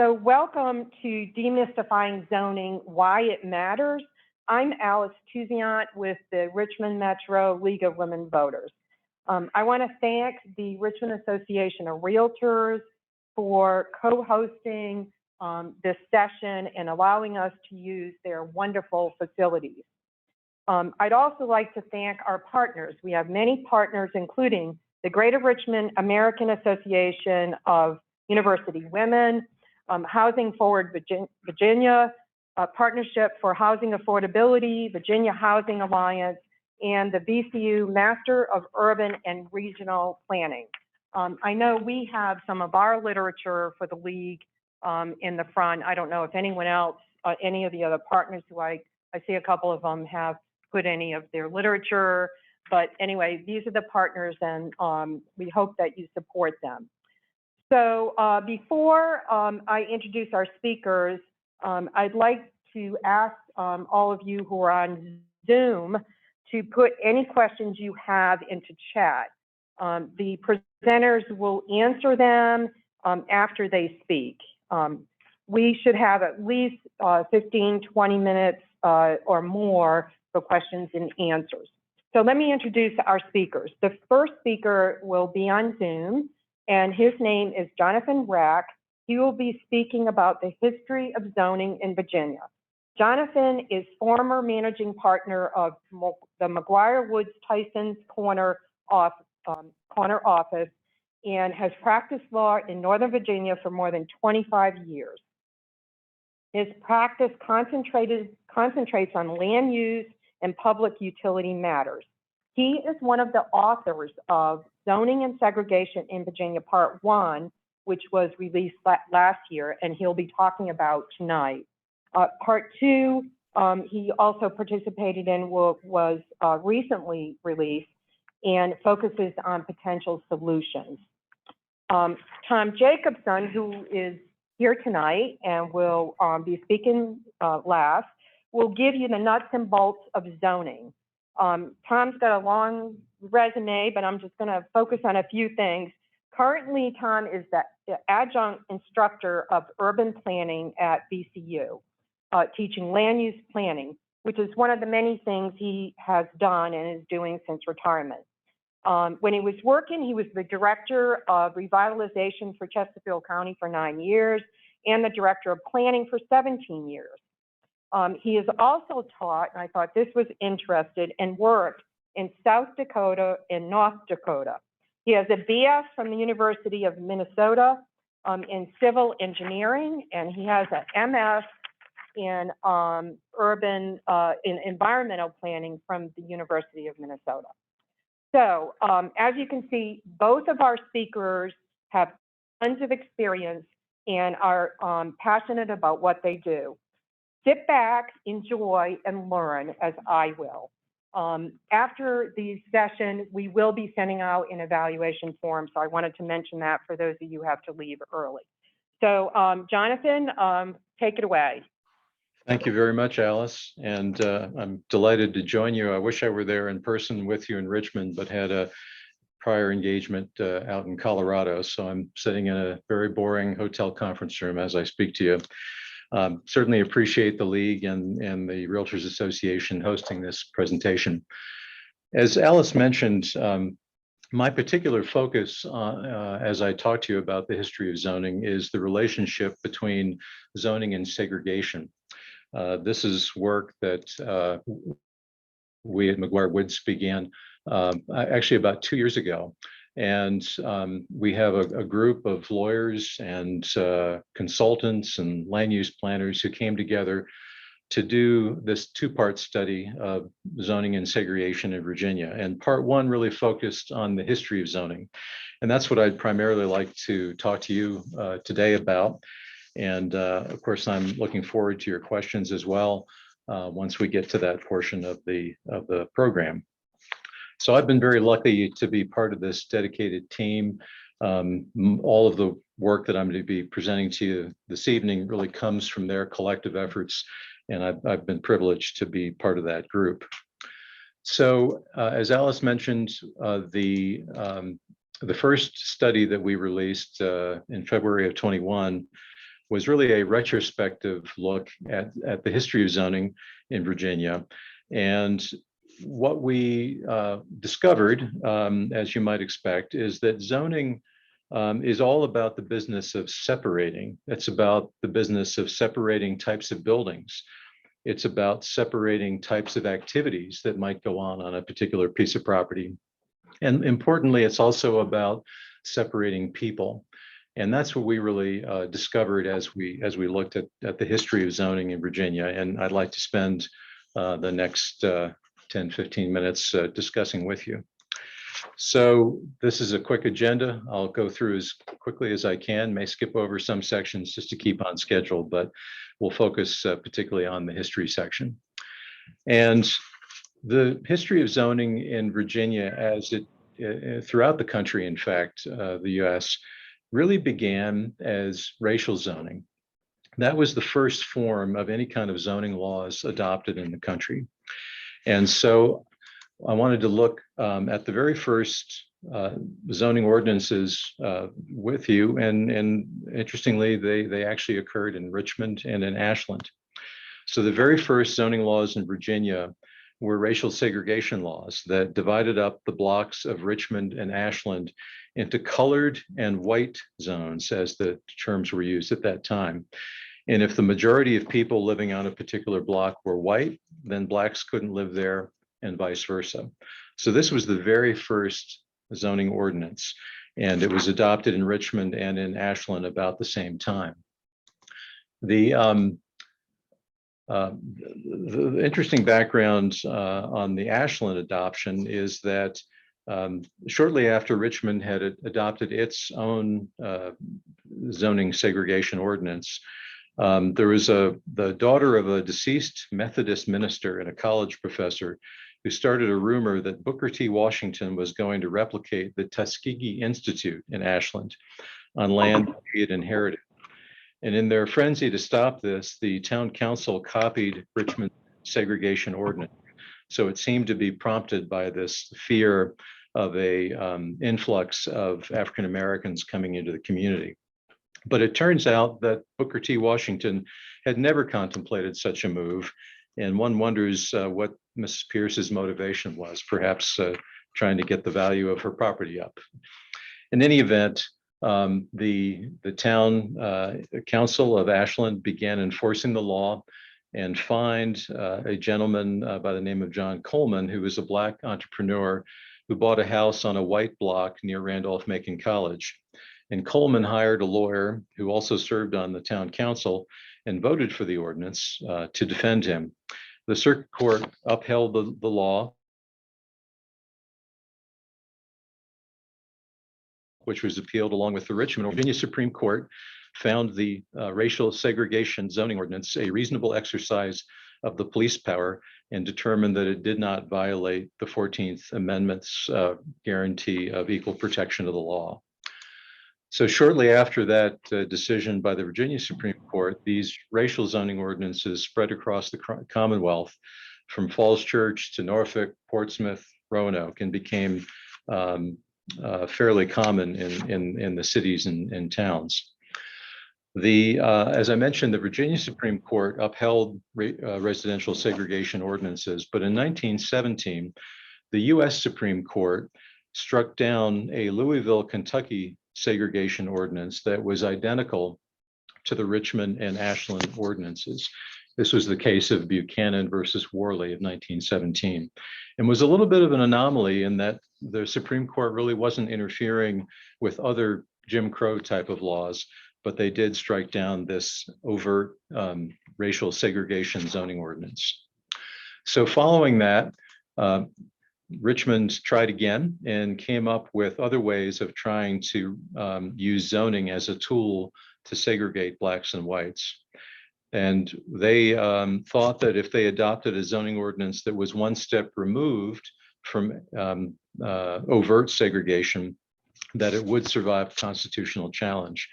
So welcome to Demystifying Zoning, Why It Matters. I'm Alice Tuziant with the Richmond Metro League of Women Voters. I want to thank the Richmond Association of Realtors for co-hosting this session and allowing us to use their wonderful facilities. I'd also like to thank our partners. We have many partners, including the Greater Richmond American Association of University Women, Housing Forward Virginia, Partnership for Housing Affordability, Virginia Housing Alliance, and the VCU Master of Urban and Regional Planning. I know we have some of our literature for the League in the front. I don't know if anyone else, any of the other partners who I see a couple of them have put any of their literature, but anyway, these are the partners and we hope that you support them. So before I introduce our speakers, I'd like to ask all of you who are on Zoom to put any questions you have into chat. The presenters will answer them after they speak. We should have at least 15, 20 minutes or more for questions and answers. So let me introduce our speakers. The first speaker will be on Zoom, and his name is Jonathan Rack. He will be speaking about the history of zoning in Virginia. Jonathan is former managing partner of the McGuire Woods Tyson's Corner office and has practiced law in Northern Virginia for more than 25 years. His practice concentrates on land use and public utility matters. He is one of the authors of Zoning and Segregation in Virginia, Part 1, which was released last year, and he'll be talking about tonight. Part 2, he also participated in what was recently released and focuses on potential solutions. Tom Jacobson, who is here tonight and will be speaking last, will give you the nuts and bolts of zoning. Tom's got a long resume, but I'm just going to focus on a few things. Currently, Tom is the adjunct instructor of urban planning at VCU, teaching land use planning, which is one of the many things he has done and is doing since retirement. When he was working, he was the director of revitalization for Chesterfield County for 9 years and the director of planning for 17 years. He has also taught, and I thought this was interesting, and worked in South Dakota and North Dakota. He has a BS from the University of Minnesota in civil engineering, and he has an MS in in environmental planning from the University of Minnesota. So as you can see, both of our speakers have tons of experience and are passionate about what they do. Sit back, enjoy, and learn, as I will. After the session, we will be sending out an evaluation form, so I wanted to mention that for those of you who have to leave early. So Jonathan, take it away. Thank you very much, Alice, and I'm delighted to join you. I wish I were there in person with you in Richmond, but had a prior engagement out in Colorado, so I'm sitting in a very boring hotel conference room as I speak to you. Certainly appreciate the League and the Realtors Association hosting this presentation. As Alice mentioned, my particular focus as I talk to you about the history of zoning is the relationship between zoning and segregation. This is work that we at McGuire Woods began actually about 2 years ago. And we have a group of lawyers and consultants and land use planners who came together to do this two-part study of zoning and segregation in Virginia. And part 1 really focused on the history of zoning. And that's what I'd primarily like to talk to you today about. And of course, I'm looking forward to your questions as well once we get to that portion of the program. So I've been very lucky to be part of this dedicated team. All of the work that I'm going to be presenting to you this evening really comes from their collective efforts, and I've been privileged to be part of that group. So as Alice mentioned, the first study that we released in February of 21 was really a retrospective look at the history of zoning in Virginia. And what we discovered, as you might expect, is that zoning is all about the business of separating. It's about the business of separating types of buildings. It's about separating types of activities that might go on a particular piece of property. And importantly, it's also about separating people. And that's what we really discovered as we looked at the history of zoning in Virginia. And I'd like to spend the next 10, 15 minutes discussing with you. So this is a quick agenda. I'll go through as quickly as I can, may skip over some sections just to keep on schedule, but we'll focus particularly on the history section. And the history of zoning in Virginia, as it throughout the country, in fact, the US, really began as racial zoning. That was the first form of any kind of zoning laws adopted in the country. And so I wanted to look at the very first zoning ordinances with you. And interestingly, they actually occurred in Richmond and in Ashland. So the very first zoning laws in Virginia were racial segregation laws that divided up the blocks of Richmond and Ashland into colored and white zones, as the terms were used at that time. And if the majority of people living on a particular block were white, then blacks couldn't live there, and vice versa. So this was the very first zoning ordinance, and it was adopted in Richmond and in Ashland about the same time. The interesting background on the Ashland adoption is that shortly after Richmond had adopted its own zoning segregation ordinance, there was the daughter of a deceased Methodist minister and a college professor who started a rumor that Booker T. Washington was going to replicate the Tuskegee Institute in Ashland on land he had inherited. And in their frenzy to stop this, the town council copied Richmond's segregation ordinance. So it seemed to be prompted by this fear of a influx of African Americans coming into the community. But it turns out that Booker T. Washington had never contemplated such a move. And one wonders what Mrs. Pierce's motivation was, perhaps trying to get the value of her property up. In any event, the town council of Ashland began enforcing the law and fined a gentleman by the name of John Coleman, who was a Black entrepreneur who bought a house on a white block near Randolph-Macon College. And Coleman hired a lawyer who also served on the town council and voted for the ordinance to defend him. The circuit court upheld the law, which was appealed along with the Richmond. Virginia Supreme Court found the racial segregation zoning ordinance a reasonable exercise of the police power and determined that it did not violate the 14th Amendment's guarantee of equal protection of the law. So shortly after that decision by the Virginia Supreme Court, these racial zoning ordinances spread across the Commonwealth from Falls Church to Norfolk, Portsmouth, Roanoke, and became fairly common in the cities and towns. As I mentioned, the Virginia Supreme Court upheld residential segregation ordinances, but in 1917, the US Supreme Court struck down a Louisville, Kentucky segregation ordinance that was identical to the Richmond and Ashland ordinances. This was the case of Buchanan versus Worley of 1917, and was a little bit of an anomaly in that the Supreme Court really wasn't interfering with other Jim Crow type of laws, but they did strike down this overt racial segregation zoning ordinance. So following that, Richmond tried again and came up with other ways of trying to use zoning as a tool to segregate blacks and whites. And they thought that if they adopted a zoning ordinance that was one step removed from overt segregation, that it would survive constitutional challenge.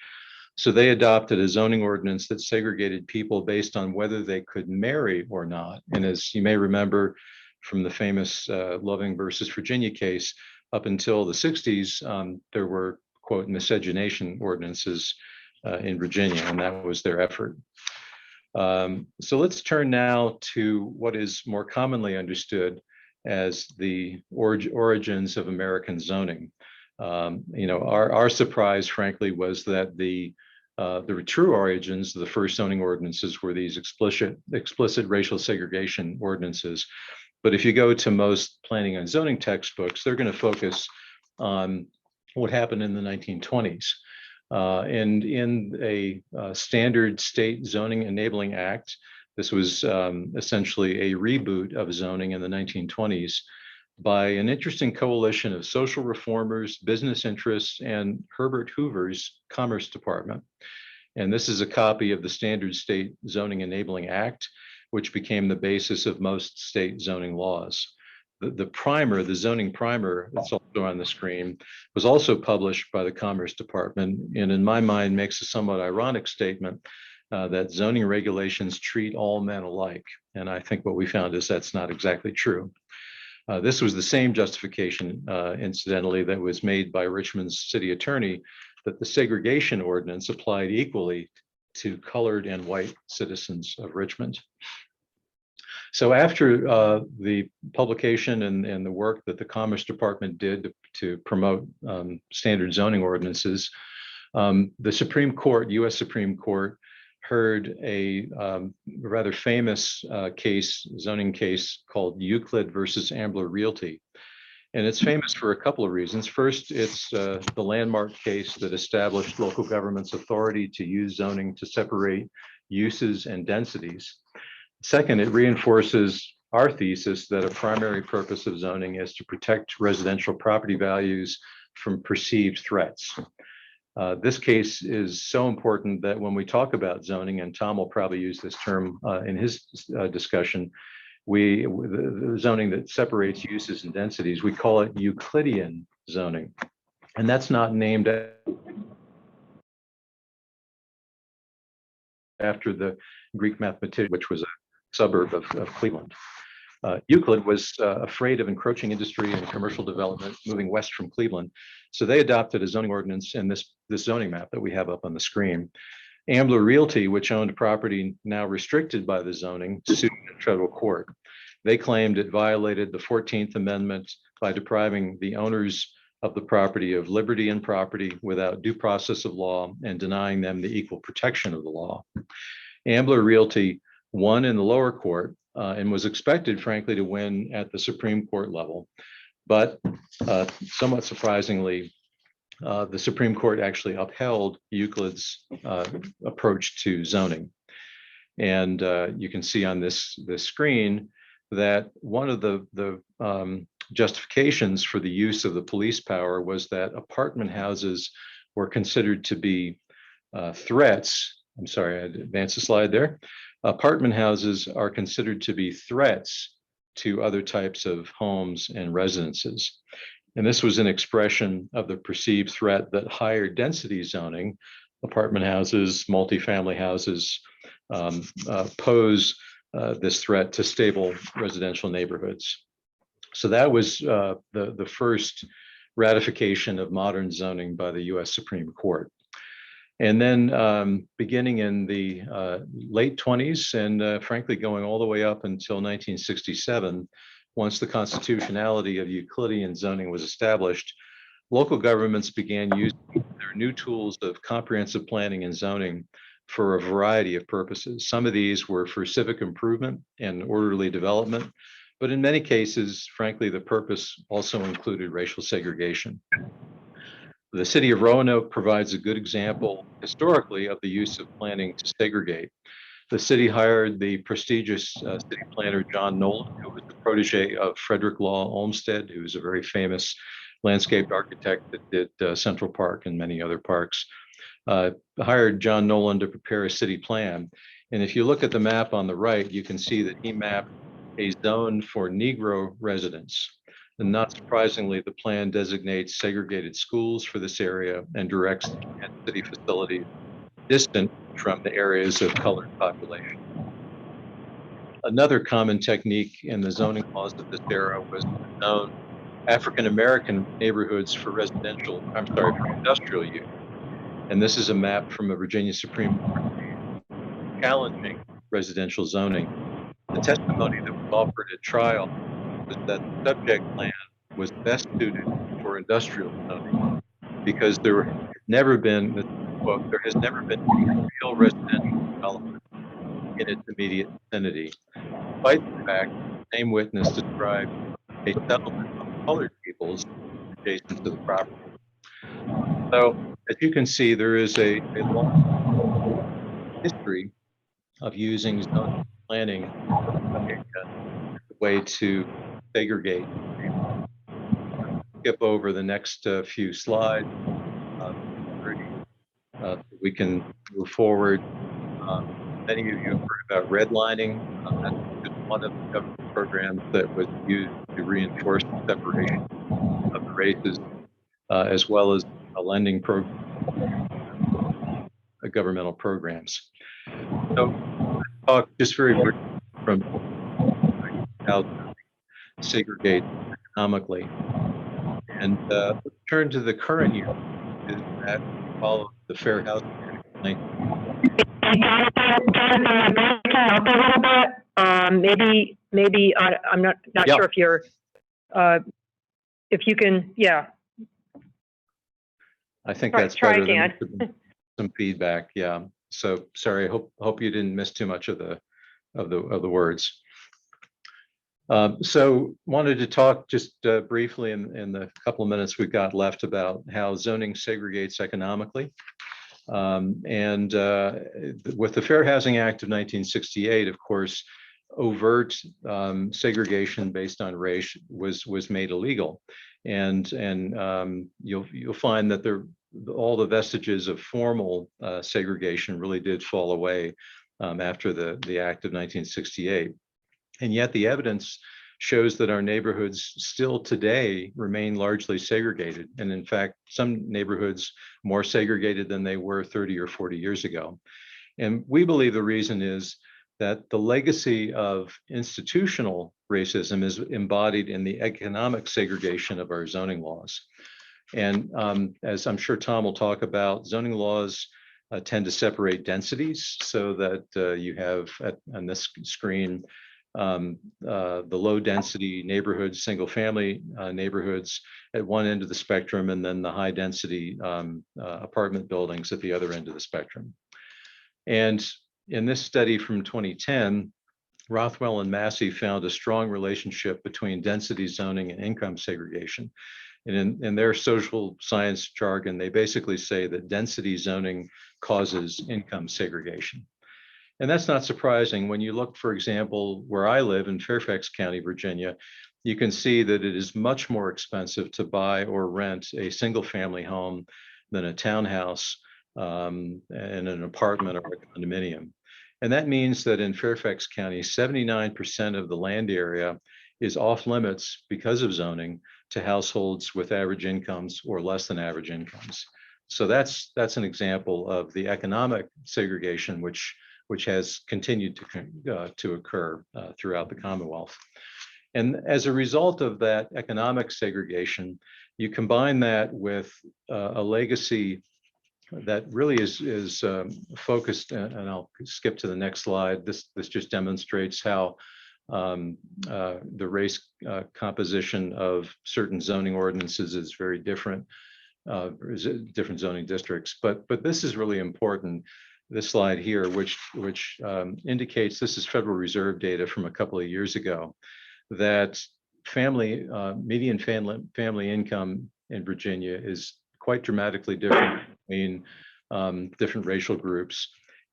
So they adopted a zoning ordinance that segregated people based on whether they could marry or not. And as you may remember, from the famous Loving versus Virginia case, up until the 60s, there were, quote, miscegenation ordinances in Virginia, and that was their effort. So let's turn now to what is more commonly understood as the origins of American zoning. Our surprise, frankly, was that the true origins of the first zoning ordinances were these explicit racial segregation ordinances. But if you go to most planning and zoning textbooks, they're going to focus on what happened in the 1920s. And in a standard state zoning enabling act, this was essentially a reboot of zoning in the 1920s by an interesting coalition of social reformers, business interests, and Herbert Hoover's Commerce Department. And this is a copy of the Standard State Zoning Enabling Act, which became the basis of most state zoning laws. The primer, the zoning primer, that's also on the screen, was also published by the Commerce Department, and in my mind makes a somewhat ironic statement that zoning regulations treat all men alike. And I think what we found is that's not exactly true. This was the same justification, incidentally, that was made by Richmond's city attorney, that the segregation ordinance applied equally to colored and white citizens of Richmond. So after the publication and the work that the Commerce Department did to promote standard zoning ordinances, the Supreme Court, US Supreme Court, heard a rather famous zoning case called Euclid versus Ambler Realty. And it's famous for a couple of reasons. First, it's the landmark case that established local government's authority to use zoning to separate uses and densities. Second, it reinforces our thesis that a primary purpose of zoning is to protect residential property values from perceived threats. This case is so important that when we talk about zoning, and Tom will probably use this term in his discussion, the zoning that separates uses and densities, we call it Euclidean zoning. And that's not named after the Greek mathematician, which was a suburb of Cleveland. Euclid was afraid of encroaching industry and commercial development moving west from Cleveland. So they adopted a zoning ordinance in this zoning map that we have up on the screen. Ambler Realty, which owned property now restricted by the zoning, sued in federal court. They claimed it violated the 14th Amendment by depriving the owners of the property of liberty and property without due process of law and denying them the equal protection of the law. Ambler Realty won in the lower court and was expected, frankly, to win at the Supreme Court level. But somewhat surprisingly, the Supreme Court actually upheld Euclid's approach to zoning. And you can see on this screen that one of the justifications for the use of the police power was that apartment houses were considered to be threats. I'm sorry, I advanced the slide there. Apartment houses are considered to be threats to other types of homes and residences. And this was an expression of the perceived threat that higher density zoning, apartment houses, multifamily houses, pose this threat to stable residential neighborhoods. So that was the first ratification of modern zoning by the US Supreme Court. And then beginning in the late 20s and frankly going all the way up until 1967, once the constitutionality of Euclidean zoning was established, local governments began using their new tools of comprehensive planning and zoning for a variety of purposes. Some of these were for civic improvement and orderly development, but in many cases, frankly, the purpose also included racial segregation. The city of Roanoke provides a good example historically of the use of planning to segregate. The city hired the prestigious city planner, John Nolan, who was the protege of Frederick Law Olmsted, who was a very famous landscape architect that did Central Park and many other parks. Hired John Nolan to prepare a city plan. And if you look at the map on the right, you can see that he mapped a zone for Negro residents. And not surprisingly, the plan designates segregated schools for this area and directs the city facilities distant from the areas of colored population. Another common technique in the zoning laws of this era was to zone African-American neighborhoods for industrial use. And this is a map from a Virginia Supreme Court challenging residential zoning. The testimony that was offered at trial was that the subject land was best suited for industrial zoning because there had never been, quote, there has never been real residential development in its immediate vicinity. Despite the fact, the same witness described a settlement of colored peoples adjacent to the property. So, as you can see, there is a long history of using zoning planning as a way to segregate. Skip over the next few slides. We can move forward. Many of you have heard about redlining. That's just one of the government programs that was used to reinforce the separation of the races, as well as a lending program, governmental programs. So, let's talk just very briefly from how to segregate economically. And let's turn to the current year, is that we follow the Fair Housing Act. Jonathan, you're breaking up a little bit. Maybe I'm not Yeah. sure if you're, if you can, yeah. I think Try- that's try better again. than some feedback. Yeah. So sorry. Hope you didn't miss too much of the words. So wanted to talk just briefly in the couple of minutes we've got left about how zoning segregates economically. And with the Fair Housing Act of 1968, of course, overt segregation based on race was made illegal, and you'll find that all the vestiges of formal segregation really did fall away after the Act of 1968. And yet the evidence shows that our neighborhoods still today remain largely segregated. And in fact, some neighborhoods more segregated than they were 30 or 40 years ago. And we believe the reason is that the legacy of institutional racism is embodied in the economic segregation of our zoning laws. And as I'm sure Tom will talk about, zoning laws tend to separate densities so that you have on this screen the low density neighborhoods, single family neighborhoods at one end of the spectrum, and then the high density apartment buildings at the other end of the spectrum. And in this study from 2010, Rothwell and Massey found a strong relationship between density zoning and income segregation. And in their social science jargon, they basically say that density zoning causes income segregation. And that's not surprising. When you look, for example, where I live in Fairfax County, Virginia, you can see that it is much more expensive to buy or rent a single family home than a townhouse and an apartment or a condominium. And that means that in Fairfax County, 79% of the land area is off limits because of zoning to households with average incomes or less than average incomes. So that's an example of the economic segregation, which has continued to occur throughout the Commonwealth. And as a result of that economic segregation, you combine that with a legacy that really is focused, and I'll skip to the next slide. This just demonstrates how the race composition of certain zoning ordinances is very different, different zoning districts. But this is really important. This slide here, which indicates, this is Federal Reserve data from a couple of years ago, that median family income in Virginia is quite dramatically different between different racial groups,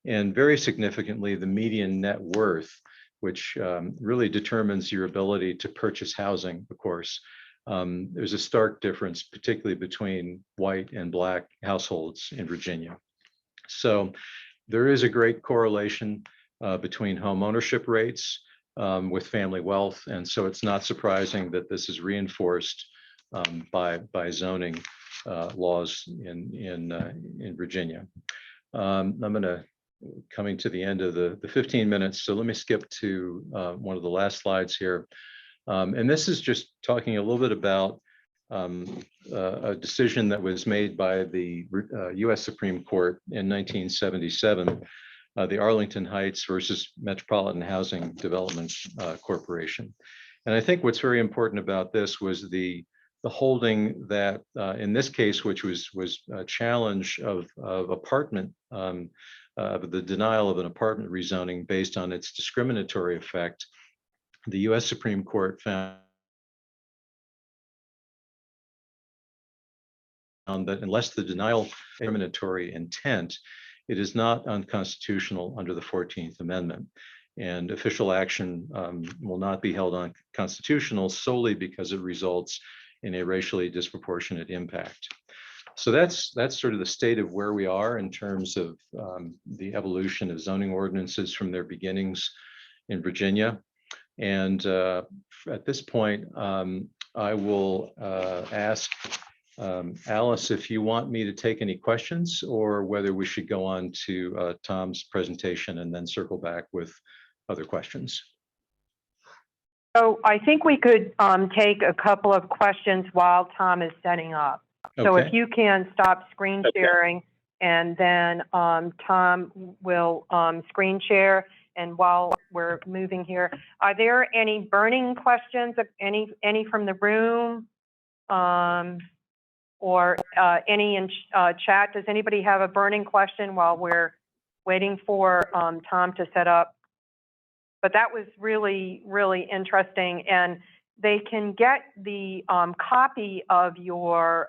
and very significantly, the median net worth, which really determines your ability to purchase housing, of course. There's a stark difference, particularly between white and Black households in Virginia. So there is a great correlation between home ownership rates with family wealth. And so it's not surprising that this is reinforced by zoning laws in Virginia. Coming to the end of the 15 minutes. So let me skip to one of the last slides here. And this is just talking a little bit about a decision that was made by the U.S. Supreme Court in 1977, the Arlington Heights versus Metropolitan Housing Development Corporation. And I think what's very important about this was the holding that in this case, which was a challenge of apartment, the denial of an apartment rezoning based on its discriminatory effect, the U.S. Supreme Court found that unless the denial discriminatory intent, it is not unconstitutional under the 14th Amendment. And official action will not be held unconstitutional solely because it results in a racially disproportionate impact. So that's sort of the state of where we are in terms of the evolution of zoning ordinances from their beginnings in Virginia. And at this point, I will ask Alice if you want me to take any questions or whether we should go on to Tom's presentation and then circle back with other questions. So I think we could take a couple of questions while Tom is setting up. Okay. So if you can stop screen sharing, and then Tom will screen share. And while we're moving here, are there any burning questions, any from the room, or any in chat? Does anybody have a burning question while we're waiting for Tom to set up? But that was really, really interesting. And they can get the copy of your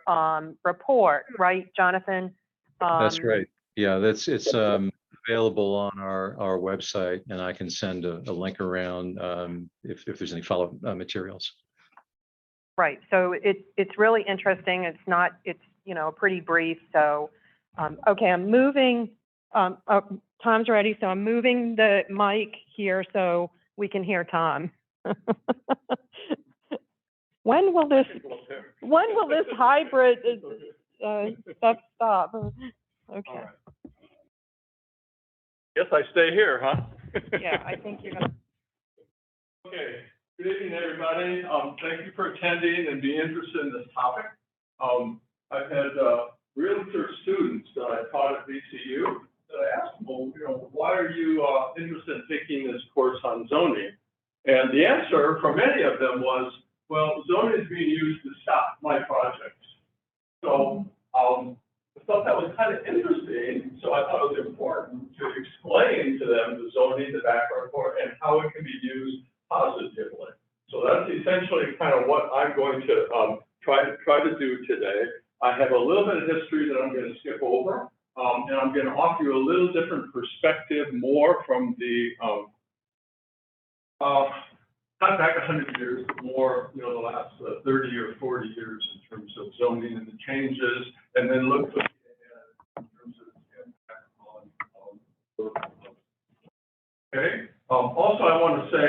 report, right, Jonathan? That's right. Yeah, it's available on our website, and I can send a link around if there's any follow-up materials. Right. So it's really interesting. It's pretty brief. So okay, I'm moving. Tom's ready, so I'm moving the mic here so we can hear Tom. When will this hybrid stuff stop? Okay. Right. Guess I stay here, huh? Yeah, I think you're gonna. Okay. Good evening, everybody. Thank you for attending and being interested in this topic. I've had realtor students that I taught at VCU. I asked them, well, why are you interested in taking this course on zoning? And the answer from many of them was, well, zoning is being used to stop my projects. So I thought that was kind of interesting. So I thought it was important to explain to them the zoning, the background for it, and how it can be used positively. So that's essentially kind of what I'm going to try to do today. I have a little bit of history that I'm going to skip over. And I'm going to offer you a little different perspective, more from the, not back 100 years, but more, the last 30 or 40 years in terms of zoning and the changes, and then look ahead in terms of its impact on. Okay. Also, I want to say,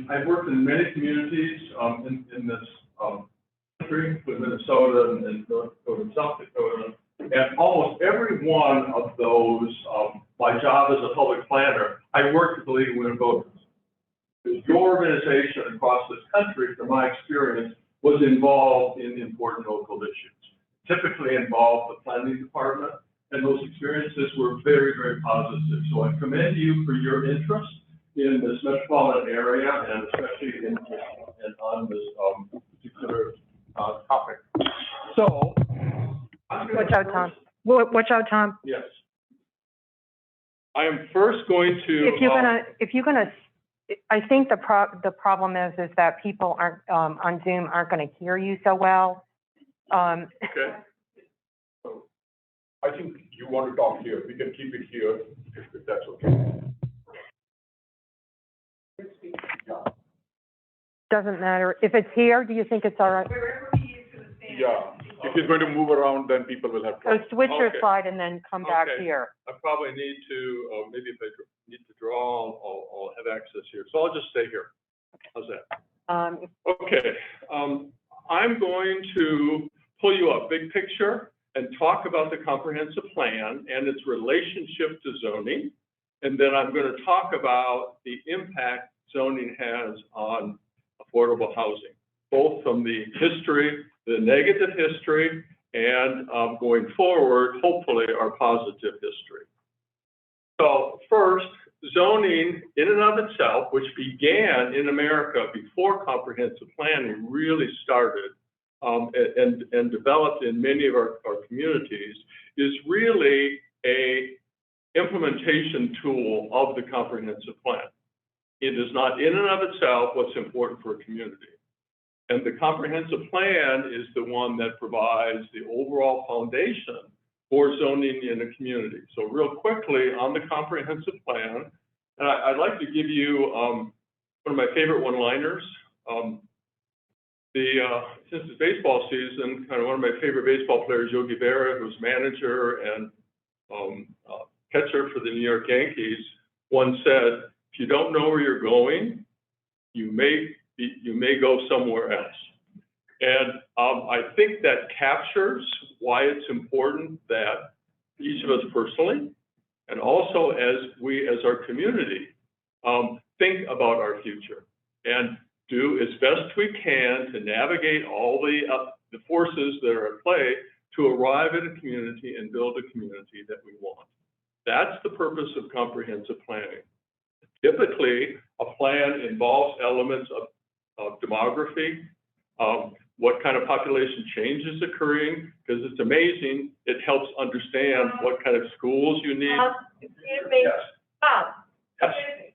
I've worked in many communities in this country, with Minnesota and North Dakota and South Dakota. And almost every one of those, my job as a public planner, I worked with the League of Women Voters. Your organization across this country, from my experience, was involved in important local issues. Typically involved the planning department, and those experiences were very, very positive. So I commend you for your interest in this metropolitan area, and especially on this particular topic. So. Watch out, Tom. Watch out, Tom. Yes. I am first going to. If you're gonna, I think the problem is that people aren't on Zoom aren't going to hear you so well. Okay. So I think you want to talk here. We can keep it here if that's okay. Doesn't matter if it's here. Do you think it's all right? Yeah. If he's going to move around, then people will have trouble. So switch your slide and then come back here. I probably need to, maybe if I need to draw, I'll have access here. So I'll just stay here. How's that? Okay. I'm going to pull you up big picture and talk about the comprehensive plan and its relationship to zoning. And then I'm going to talk about the impact zoning has on affordable housing, both from the history the negative history, and going forward, hopefully, our positive history. So first, zoning in and of itself, which began in America before comprehensive planning really started and developed in many of our communities, is really a implementation tool of the comprehensive plan. It is not in and of itself what's important for a community. And the comprehensive plan is the one that provides the overall foundation for zoning in a community. So real quickly on the comprehensive plan, and I'd like to give you one of my favorite one-liners. Since it's baseball season, kind of one of my favorite baseball players, Yogi Berra, who's manager and catcher for the New York Yankees, once said, "If you don't know where you're going, you may go somewhere else." And I think that captures why it's important that each of us personally, and also as our community, think about our future and do as best we can to navigate all the forces that are at play to arrive at a community and build a community that we want. That's the purpose of comprehensive planning. Typically, a plan involves elements of demography, what kind of population change is occurring, because it's amazing. It helps understand what kind of schools you need. Excuse me, Yes. Bob. Yes. Excuse me.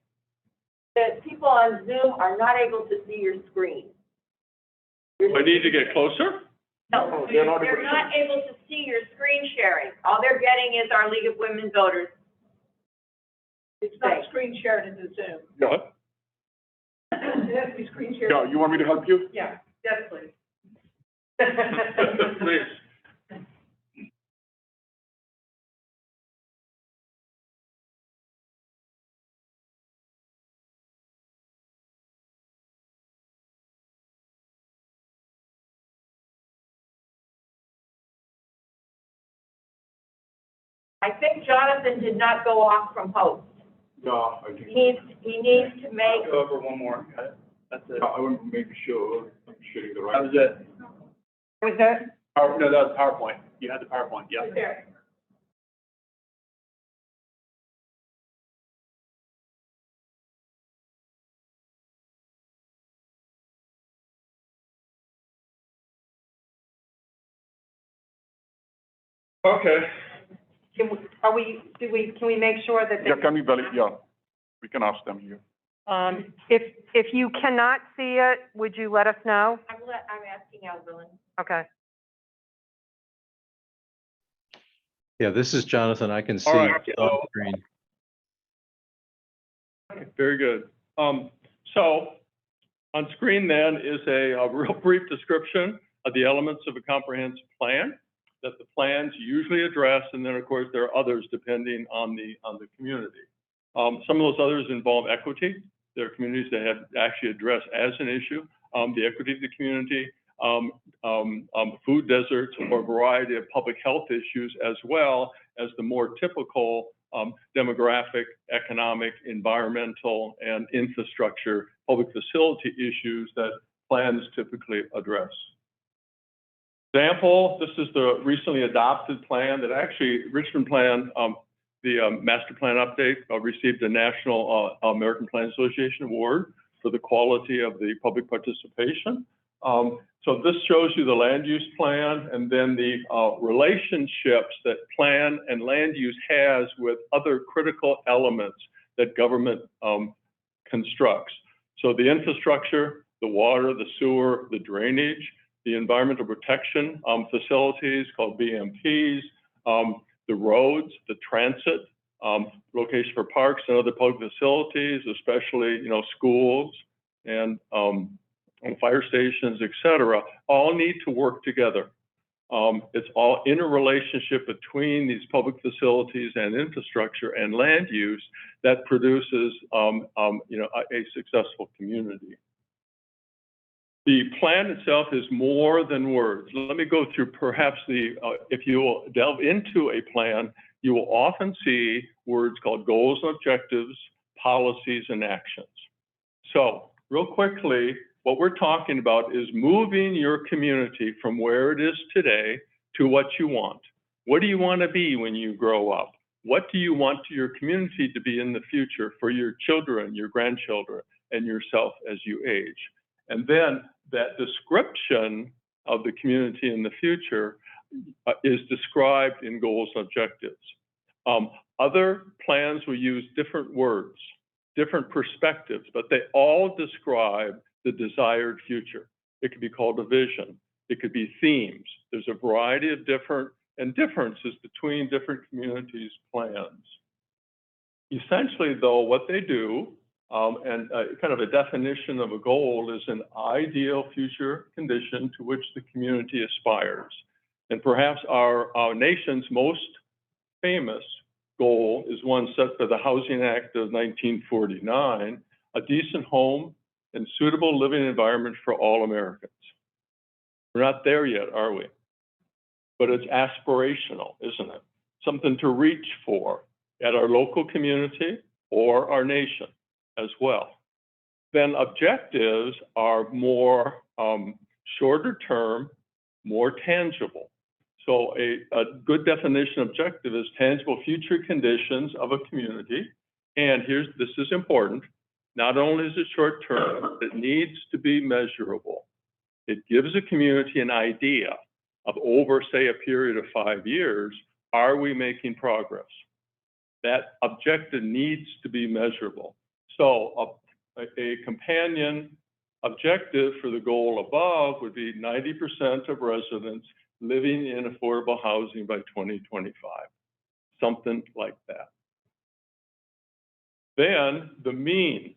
The people on Zoom are not able to see your screen. I need to get closer? No, they're not able to see your screen sharing. All they're getting is our League of Women Voters. It's not screen shared in the Zoom. Yeah. It has to be screen shared. Yeah, you want me to help you? Yeah, yes, please. Please. I think Jonathan did not go off from host. No, I think. He needs to make, Go over one more. Got it. That's it. I want to make sure I'm sharing the That right. was it. Was that? No, that was PowerPoint. You had the PowerPoint, yeah. Right there. Okay. Can we make sure that? Yeah, can we validate? Yeah, we can ask them here. If you cannot see it, would you let us know? I'm asking Evelyn. Okay. Yeah, this is Jonathan. I can see All right, it on screen. Very good. So on screen then is a real brief description of the elements of a comprehensive plan that the plans usually address, and then of course there are others depending on the community. Some of those others involve equity. There are communities that have actually addressed as an issue the equity of the community, food deserts, or a variety of public health issues, as well as the more typical demographic, economic, environmental, and infrastructure public facility issues that plans typically address. Example, this is the recently adopted plan that actually Richmond plan, the master plan update received a National American Plan Association award for the quality of the public participation. So this shows you the land use plan and then the relationships that plan and land use has with other critical elements that government constructs. So the infrastructure, the water, the sewer, the drainage, the environmental protection facilities called BMPs, the roads, the transit, location for parks and other public facilities, especially schools and fire stations, et cetera, all need to work together. It's all in a relationship between these public facilities and infrastructure and land use that produces a successful community. The plan itself is more than words. Let me go through perhaps if you will delve into a plan, you will often see words called goals and objectives, policies, and actions. So real quickly, what we're talking about is moving your community from where it is today to what you want. What do you want to be when you grow up? What do you want your community to be in the future for your children, your grandchildren, and yourself as you age? And then that description of the community in the future is described in goals and objectives. Other plans will use different words, different perspectives, but they all describe the desired future. It could be called a vision. It could be themes. There's a variety of different differences between different communities' plans. Essentially, though, what they do, and kind of a definition of a goal, is an ideal future condition to which the community aspires. And perhaps our nation's most famous goal is one set by the Housing Act of 1949, a decent home and suitable living environment for all Americans. We're not there yet, are we? But it's aspirational, isn't it? Something to reach for at our local community or our nation as well. Then objectives are more shorter term, more tangible. So a good definition of objective is tangible future conditions of a community. And this is important. Not only is it short term, it needs to be measurable. It gives a community an idea of over, say, a period of 5 years, are we making progress? That objective needs to be measurable. So a companion objective for the goal above would be 90% of residents living in affordable housing by 2025, something like that. Then the means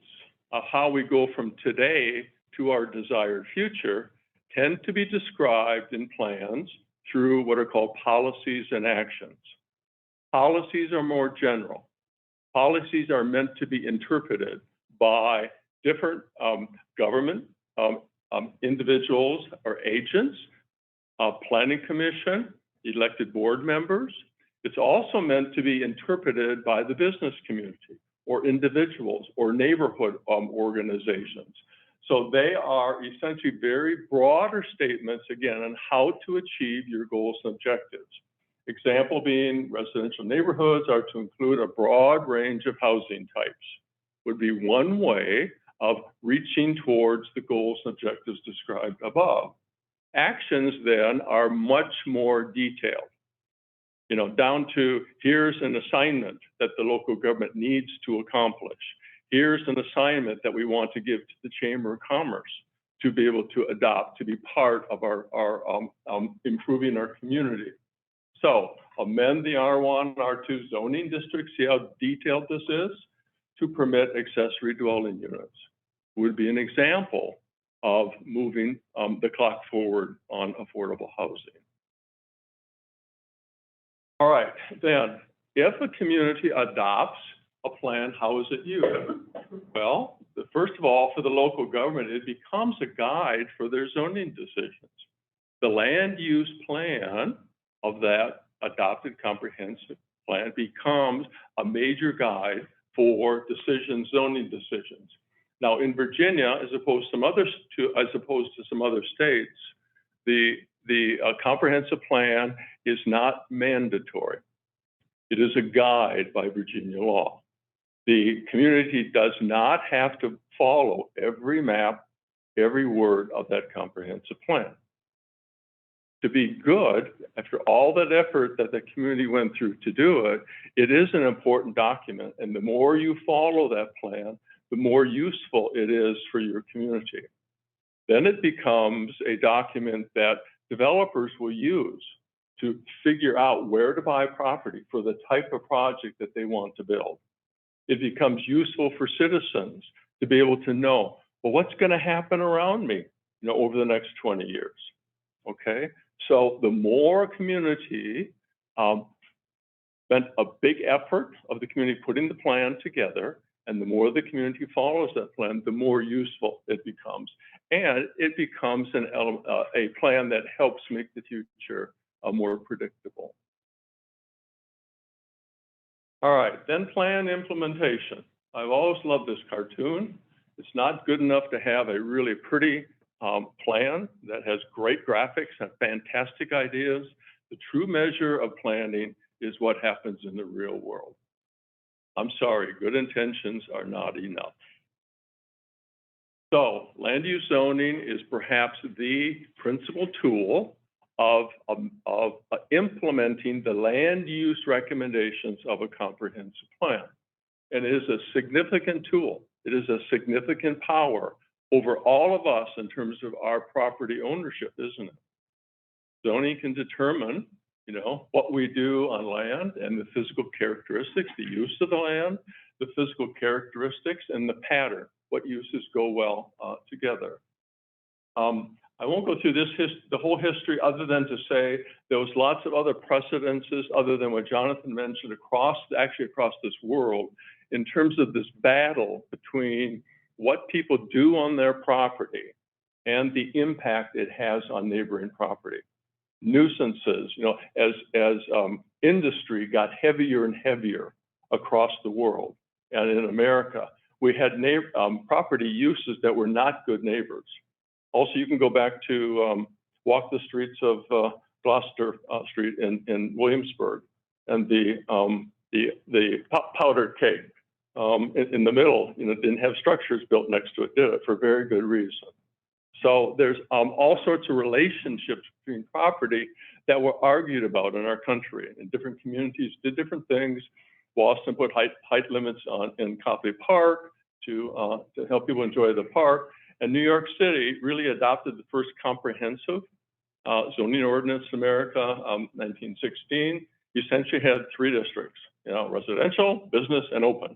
of how we go from today to our desired future tend to be described in plans through what are called policies and actions. Policies are more general. Policies are meant to be interpreted by different government individuals or agents, planning commission, elected board members. It's also meant to be interpreted by the business community or individuals or neighborhood organizations. So they are essentially very broader statements, again, on how to achieve your goals and objectives. Example being residential neighborhoods are to include a broad range of housing types, would be one way of reaching towards the goals and objectives described above. Actions then are much more detailed, down to here's an assignment that the local government needs to accomplish. Here's an assignment that we want to give to the Chamber of Commerce to be able to adopt, to be part of our improving our community. So amend the R1, R2 zoning districts, see how detailed this is, to permit accessory dwelling units. Would be an example of moving the clock forward on affordable housing. All right, then, if a community adopts a plan, how is it used? Well, first of all, for the local government, it becomes a guide for their zoning decisions. The land use plan of that adopted comprehensive plan becomes a major guide for zoning decisions. Now, in Virginia, as opposed to some other states, the comprehensive plan is not mandatory. It is a guide by Virginia law. The community does not have to follow every map, every word of that comprehensive plan. To be good, after all that effort that the community went through to do it, it is an important document. And the more you follow that plan, the more useful it is for your community. Then it becomes a document that developers will use to figure out where to buy property for the type of project that they want to build. It becomes useful for citizens to be able to know, well, what's going to happen around me, over the next 20 years, okay? So the more community spent a big effort of the community putting the plan together, and the more the community follows that plan, the more useful it becomes. And it becomes a plan that helps make the future more predictable. All right, then plan implementation. I've always loved this cartoon. It's not good enough to have a really pretty plan that has great graphics and fantastic ideas. The true measure of planning is what happens in the real world. I'm sorry, good intentions are not enough. So land use zoning is perhaps the principal tool of implementing the land use recommendations of a comprehensive plan. And it is a significant tool. It is a significant power over all of us in terms of our property ownership, isn't it? Zoning can determine, you know, what we do on land and the physical characteristics, the use of the land, the physical characteristics, and the pattern, what uses go well together. I won't go through the whole history other than to say there was lots of other precedences other than what Jonathan mentioned across this world in terms of this battle between what people do on their property and the impact it has on neighboring property. Nuisances, you know, as industry got heavier and heavier across the world and in America, we had property uses that were not good neighbors. Also, you can go back to walk the streets of Gloucester Street in Williamsburg, and the powdered keg in the middle, you know, didn't have structures built next to it, did it, for very good reason. So there's all sorts of relationships between property that were argued about in our country, and different communities did different things. Boston put height limits in Copley Park to help people enjoy the park. And New York City really adopted the first comprehensive zoning ordinance in America, 1916. You essentially had 3 districts, you know, residential, business, and open.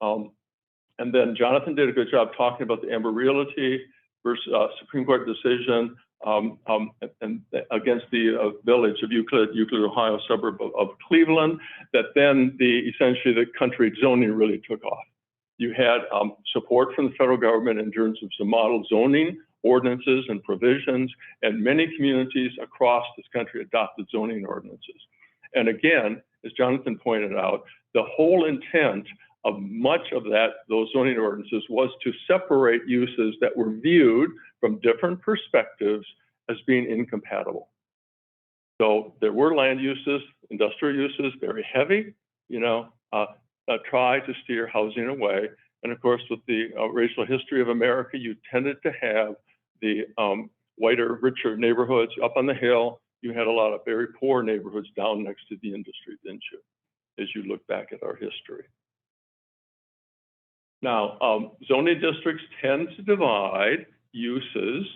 And then Jonathan did a good job talking about the Amber Realty versus Supreme Court decision and against the village of Euclid, Ohio, suburb of Cleveland, that then essentially the country zoning really took off. You had support from the federal government in terms of some model zoning ordinances and provisions, and many communities across this country adopted zoning ordinances. And again, as Jonathan pointed out, the whole intent of much of those zoning ordinances was to separate uses that were viewed from different perspectives as being incompatible. So there were land uses, industrial uses, very heavy, you know, try to steer housing away. And of course, with the racial history of America, you tended to have the whiter, richer neighborhoods up on the hill. You had a lot of very poor neighborhoods down next to the industry, didn't you, as you look back at our history. Now, zoning districts tend to divide uses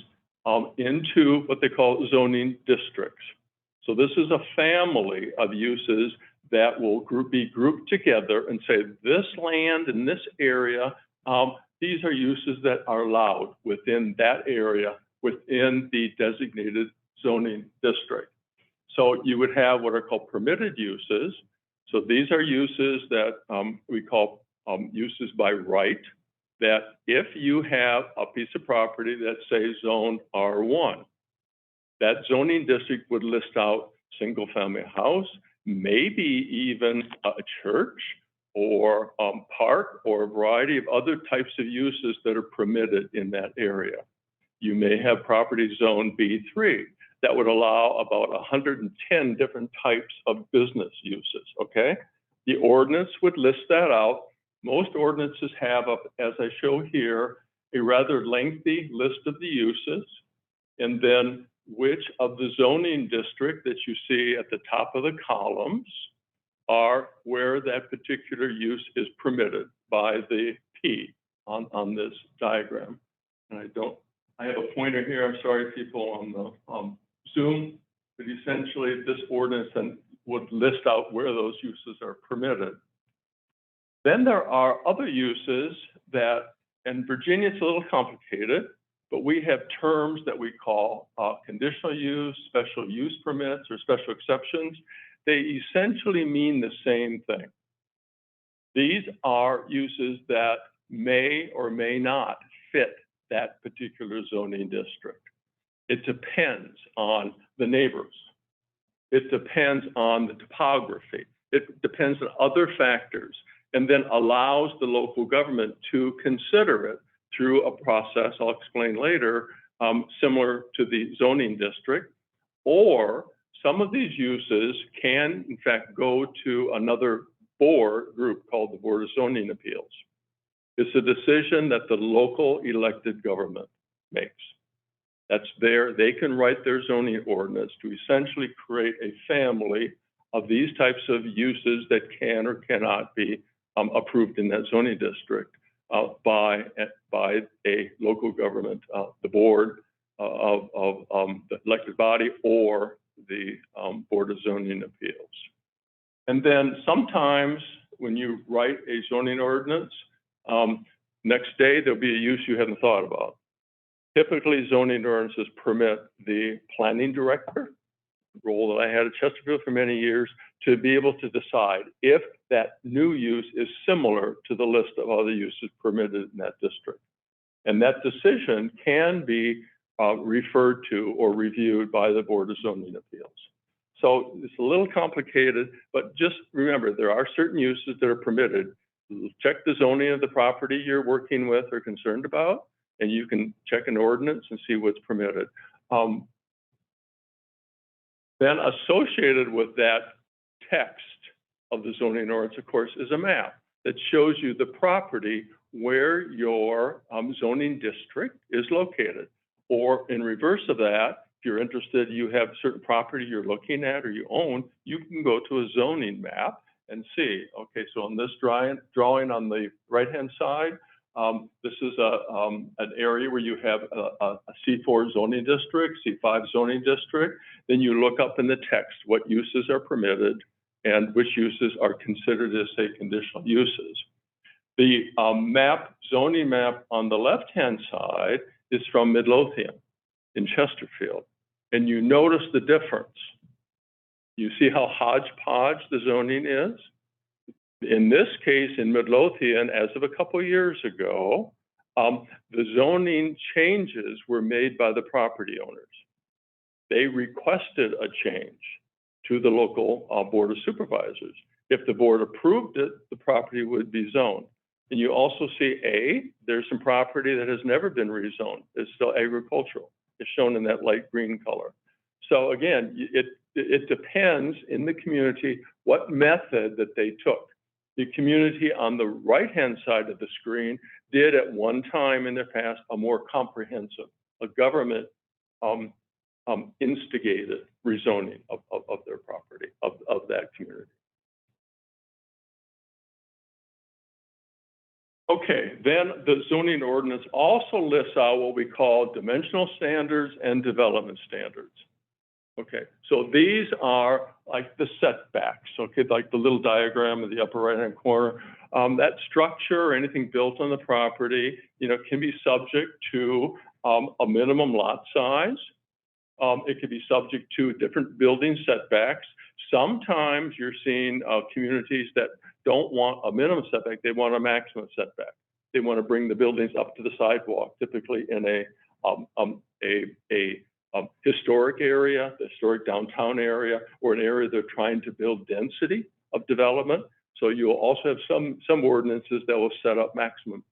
into what they call zoning districts. So this is a family of uses that will be grouped together and say, this land in this area, these are uses that are allowed within that area, within the designated zoning district. So you would have what are called permitted uses. So these are uses that we call uses by right, that if you have a piece of property that say zoned R1, that zoning district would list out single family house, maybe even a church or park or a variety of other types of uses that are permitted in that area. You may have property zone B3 that would allow about 110 different types of business uses, okay? The ordinance would list that out. Most ordinances have, as I show here, a rather lengthy list of the uses, and then which of the zoning district that you see at the top of the columns are where that particular use is permitted by the P on this diagram. And I have a pointer here, I'm sorry people on the Zoom, but essentially this ordinance then would list out where those uses are permitted. Then there are other uses that, in Virginia it's a little complicated, but we have terms that we call conditional use, special use permits, or special exceptions. They essentially mean the same thing. These are uses that may or may not fit that particular zoning district. It depends on the neighbors. It depends on the topography. It depends on other factors, and then allows the local government to consider it through a process I'll explain later, similar to the zoning district, or some of these uses can, in fact, go to another group called the Board of Zoning Appeals. It's a decision that the local elected government makes. That's they can write their zoning ordinance to essentially create a family of these types of uses that can or cannot be approved in that zoning district by a local government, the board of the elected body or the Board of Zoning Appeals. And then sometimes when you write a zoning ordinance, next day there'll be a use you hadn't thought about. Typically, zoning ordinances permit the planning director, role that I had at Chesterfield for many years, to be able to decide if that new use is similar to the list of other uses permitted in that district. And that decision can be referred to or reviewed by the Board of Zoning Appeals. So it's a little complicated, but just remember, there are certain uses that are permitted. Check the zoning of the property you're working with or concerned about, and you can check an ordinance and see what's permitted. Then associated with that text of the zoning ordinance, of course, is a map that shows you the property where your zoning district is located. Or in reverse of that, if you're interested, you have certain property you're looking at or you own, you can go to a zoning map and see, okay, so on this drawing on the right-hand side, this is an area where you have a C4 zoning district, C5 zoning district. Then you look up in the text what uses are permitted and which uses are considered as, say, conditional uses. The zoning map on the left-hand side is from Midlothian in Chesterfield. And you notice the difference. You see how hodgepodge the zoning is? In this case, in Midlothian, as of a couple of years ago, the zoning changes were made by the property owners. They requested a change to the local Board of Supervisors. If the board approved it, the property would be zoned. And you also see there's some property that has never been rezoned. It's still agricultural. It's shown in that light green color. So again, it depends in the community what method that they took. The community on the right-hand side of the screen did at one time in their past a more comprehensive, a government instigated rezoning of their property, of that community. Okay, then the zoning ordinance also lists out what we call dimensional standards and development standards. Okay, so these are like the setbacks, okay, like the little diagram in the upper right-hand corner. That structure or anything built on the property, can be subject to a minimum lot size. It could be subject to different building setbacks. Sometimes you're seeing communities that don't want a minimum setback, they want a maximum setback. They want to bring the buildings up to the sidewalk, typically in a historic area, the historic downtown area, or an area they're trying to build density of development. So you'll also have some ordinances that will set up maximum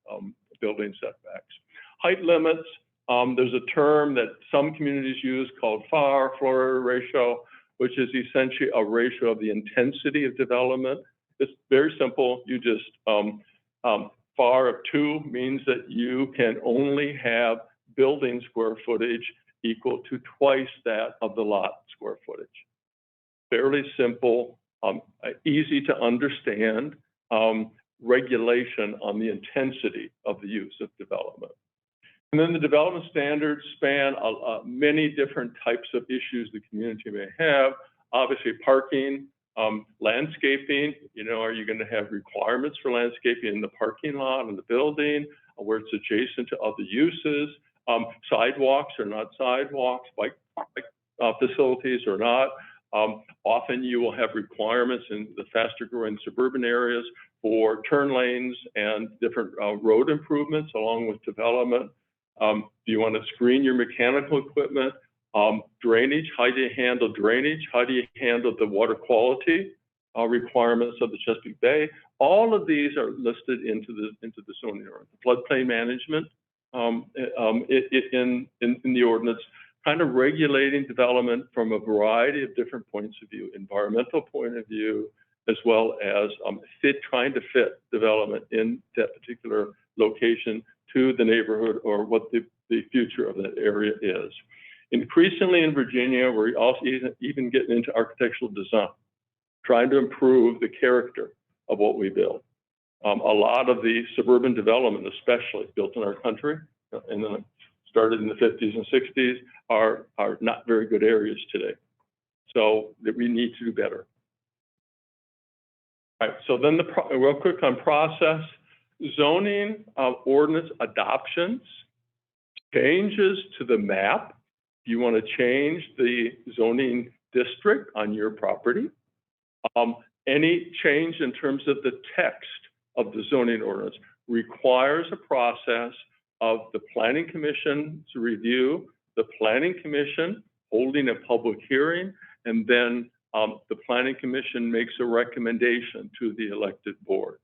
building setbacks. Height limits, there's a term that some communities use called FAR, floor area ratio, which is essentially a ratio of the intensity of development. It's very simple. You just, FAR of 2 means that you can only have building square footage equal to twice that of the lot square footage. Fairly simple, easy to understand regulation on the intensity of the use of development. And then the development standards span many different types of issues the community may have. Obviously, parking, landscaping, are you going to have requirements for landscaping in the parking lot and the building, where it's adjacent to other uses? Sidewalks or not sidewalks, bike facilities or not. Often you will have requirements in the faster growing suburban areas for turn lanes and different road improvements along with development. Do you want to screen your mechanical equipment? Drainage, how do you handle drainage? How do you handle the water quality requirements of the Chesapeake Bay? All of these are listed into the zoning ordinance. Floodplain management, in the ordinance, kind of regulating development from a variety of different points of view, environmental point of view, as well as trying to fit development in that particular location to the neighborhood or what the future of that area is. Increasingly in Virginia, we're also even getting into architectural design, trying to improve the character of what we build. A lot of the suburban development, especially built in our country, and then started in the 50s and 60s, are not very good areas today. So that we need to do better. All right, so then real quick on process, zoning ordinance adoptions, changes to the map. You want to change the zoning district on your property. Any change in terms of the text of the zoning ordinance requires a process of the Planning Commission's review, the Planning Commission holding a public hearing, and then the Planning Commission makes a recommendation to the elected board.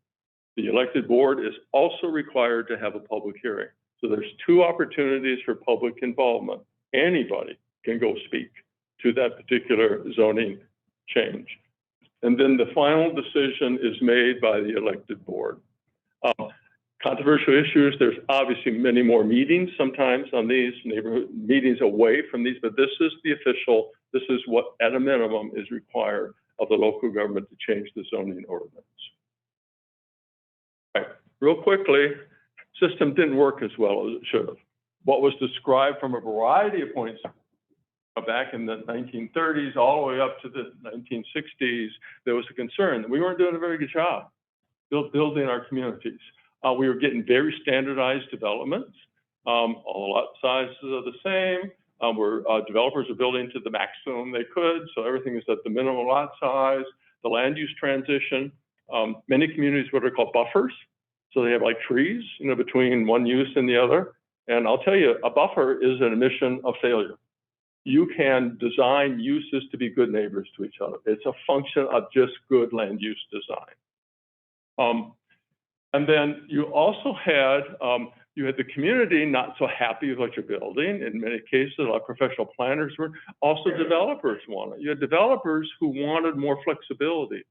The elected board is also required to have a public hearing. So there's two opportunities for public involvement. Anybody can go speak to that particular zoning change. And then the final decision is made by the elected board. Controversial issues, there's obviously many more meetings sometimes on these, neighborhood meetings away from these, but this is the official, this is what at a minimum is required of the local government to change the zoning ordinance. All right, real quickly, system didn't work as well as it should have. What was described from a variety of points back in the 1930s all the way up to the 1960s, there was a concern that we weren't doing a very good job building our communities. We were getting very standardized developments. All lot sizes are the same. Developers are building to the maximum they could, so everything is at the minimum lot size. The land use transition, many communities what are called buffers. So they have like trees, between one use and the other. And I'll tell you, a buffer is an admission of failure. You can design uses to be good neighbors to each other. It's a function of just good land use design. And then you also had, the community not so happy with what you're building. In many cases, a lot of professional planners were, also developers wanted. You had developers who wanted more flexibility.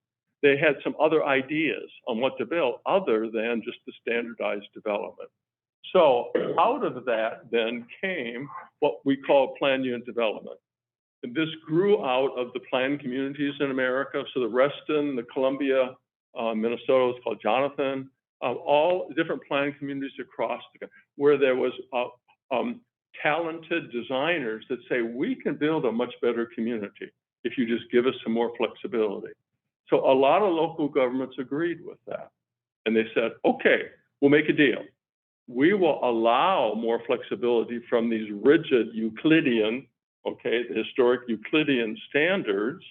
They had some other ideas on what to build other than just the standardized development. So out of that then came what we call planned unit development. And this grew out of the planned communities in America. So the Reston, the Columbia, Minnesota was called Jonathan, all different planned communities across where there was talented designers that say, we can build a much better community if you just give us some more flexibility. So a lot of local governments agreed with that. And they said, okay, we'll make a deal. We will allow more flexibility from these rigid Euclidean, the historic Euclidean standards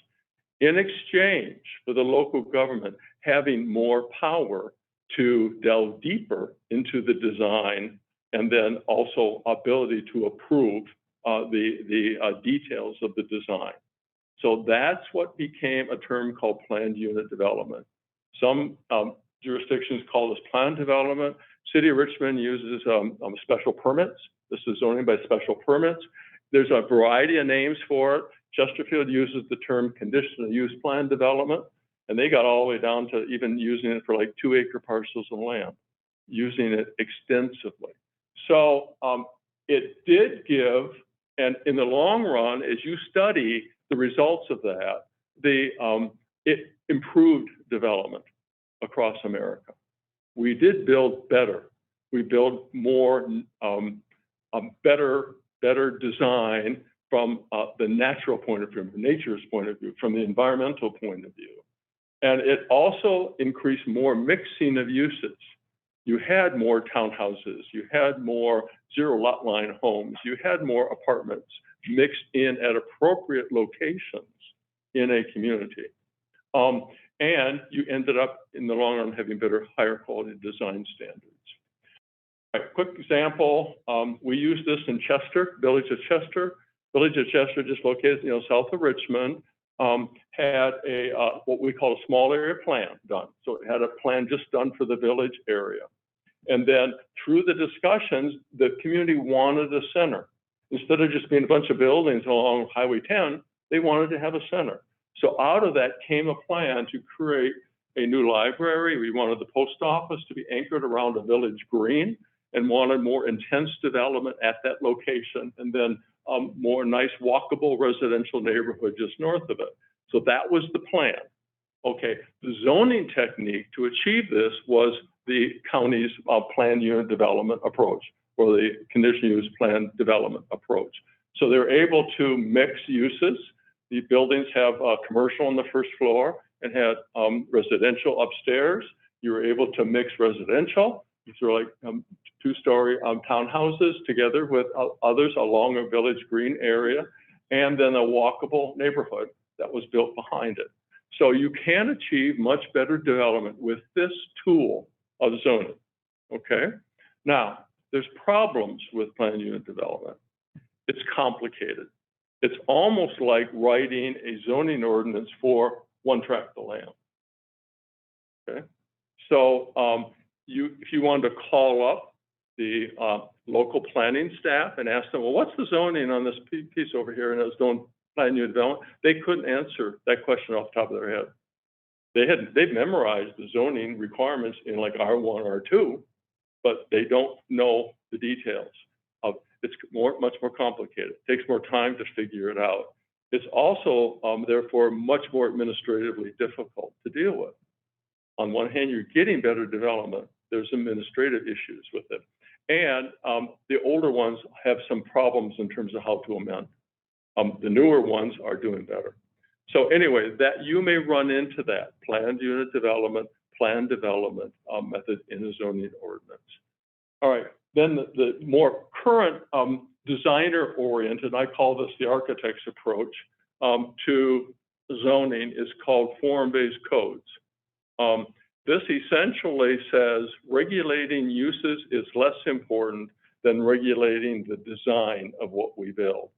in exchange for the local government having more power to delve deeper into the design and then also ability to approve the details of the design. So that's what became a term called planned unit development. Some jurisdictions call this planned development. City of Richmond uses special permits. This is zoning by special permits. There's a variety of names for it. Chesterfield uses the term conditional use plan development, and they got all the way down to even using it for like 2-acre parcels of land, using it extensively. So it did give, and in the long run, as you study the results of that, it improved development across America. We did build better. We built more, better design from the natural point of view, from nature's point of view, from the environmental point of view. And it also increased more mixing of uses. You had more townhouses, you had more zero lot line homes, you had more apartments mixed in at appropriate locations in a community. And you ended up in the long run having better, higher quality design standards. All right, quick example, we use this in Chester, Village of Chester. Village of Chester, just located south of Richmond, had what we call a small area plan done. So it had a plan just done for the village area. And then through the discussions, the community wanted a center. Instead of just being a bunch of buildings along Highway 10, they wanted to have a center. So out of that came a plan to create a new library. We wanted the post office to be anchored around a village green and wanted more intense development at that location, and then more nice walkable residential neighborhood just north of it. So that was the plan. Okay, the zoning technique to achieve this was the county's planned unit development approach, or the conditional use plan development approach. So they're able to mix uses. The buildings have commercial on the first floor and had residential upstairs. You were able to mix residential. These are like two-story townhouses together with others along a village green area, and then a walkable neighborhood that was built behind it. So you can achieve much better development with this tool of zoning, okay? Now, there's problems with planned unit development. It's complicated. It's almost like writing a zoning ordinance for one tract of land, okay? So if you wanted to call up the local planning staff and ask them, well, what's the zoning on this piece over here? And it's doing planned unit development. They couldn't answer that question off the top of their head. They've memorized the zoning requirements in like R1, R2, but they don't know the details of it's much more complicated. It takes more time to figure it out. It's also, therefore, much more administratively difficult to deal with. On one hand, you're getting better development. There's administrative issues with it. And the older ones have some problems in terms of how to amend. The newer ones are doing better. So anyway, that you may run into that planned unit development, plan development method in a zoning ordinance. All right, then the more current designer-oriented, I call this the architect's approach to zoning, is called form-based codes. This essentially says regulating uses is less important than regulating the design of what we build.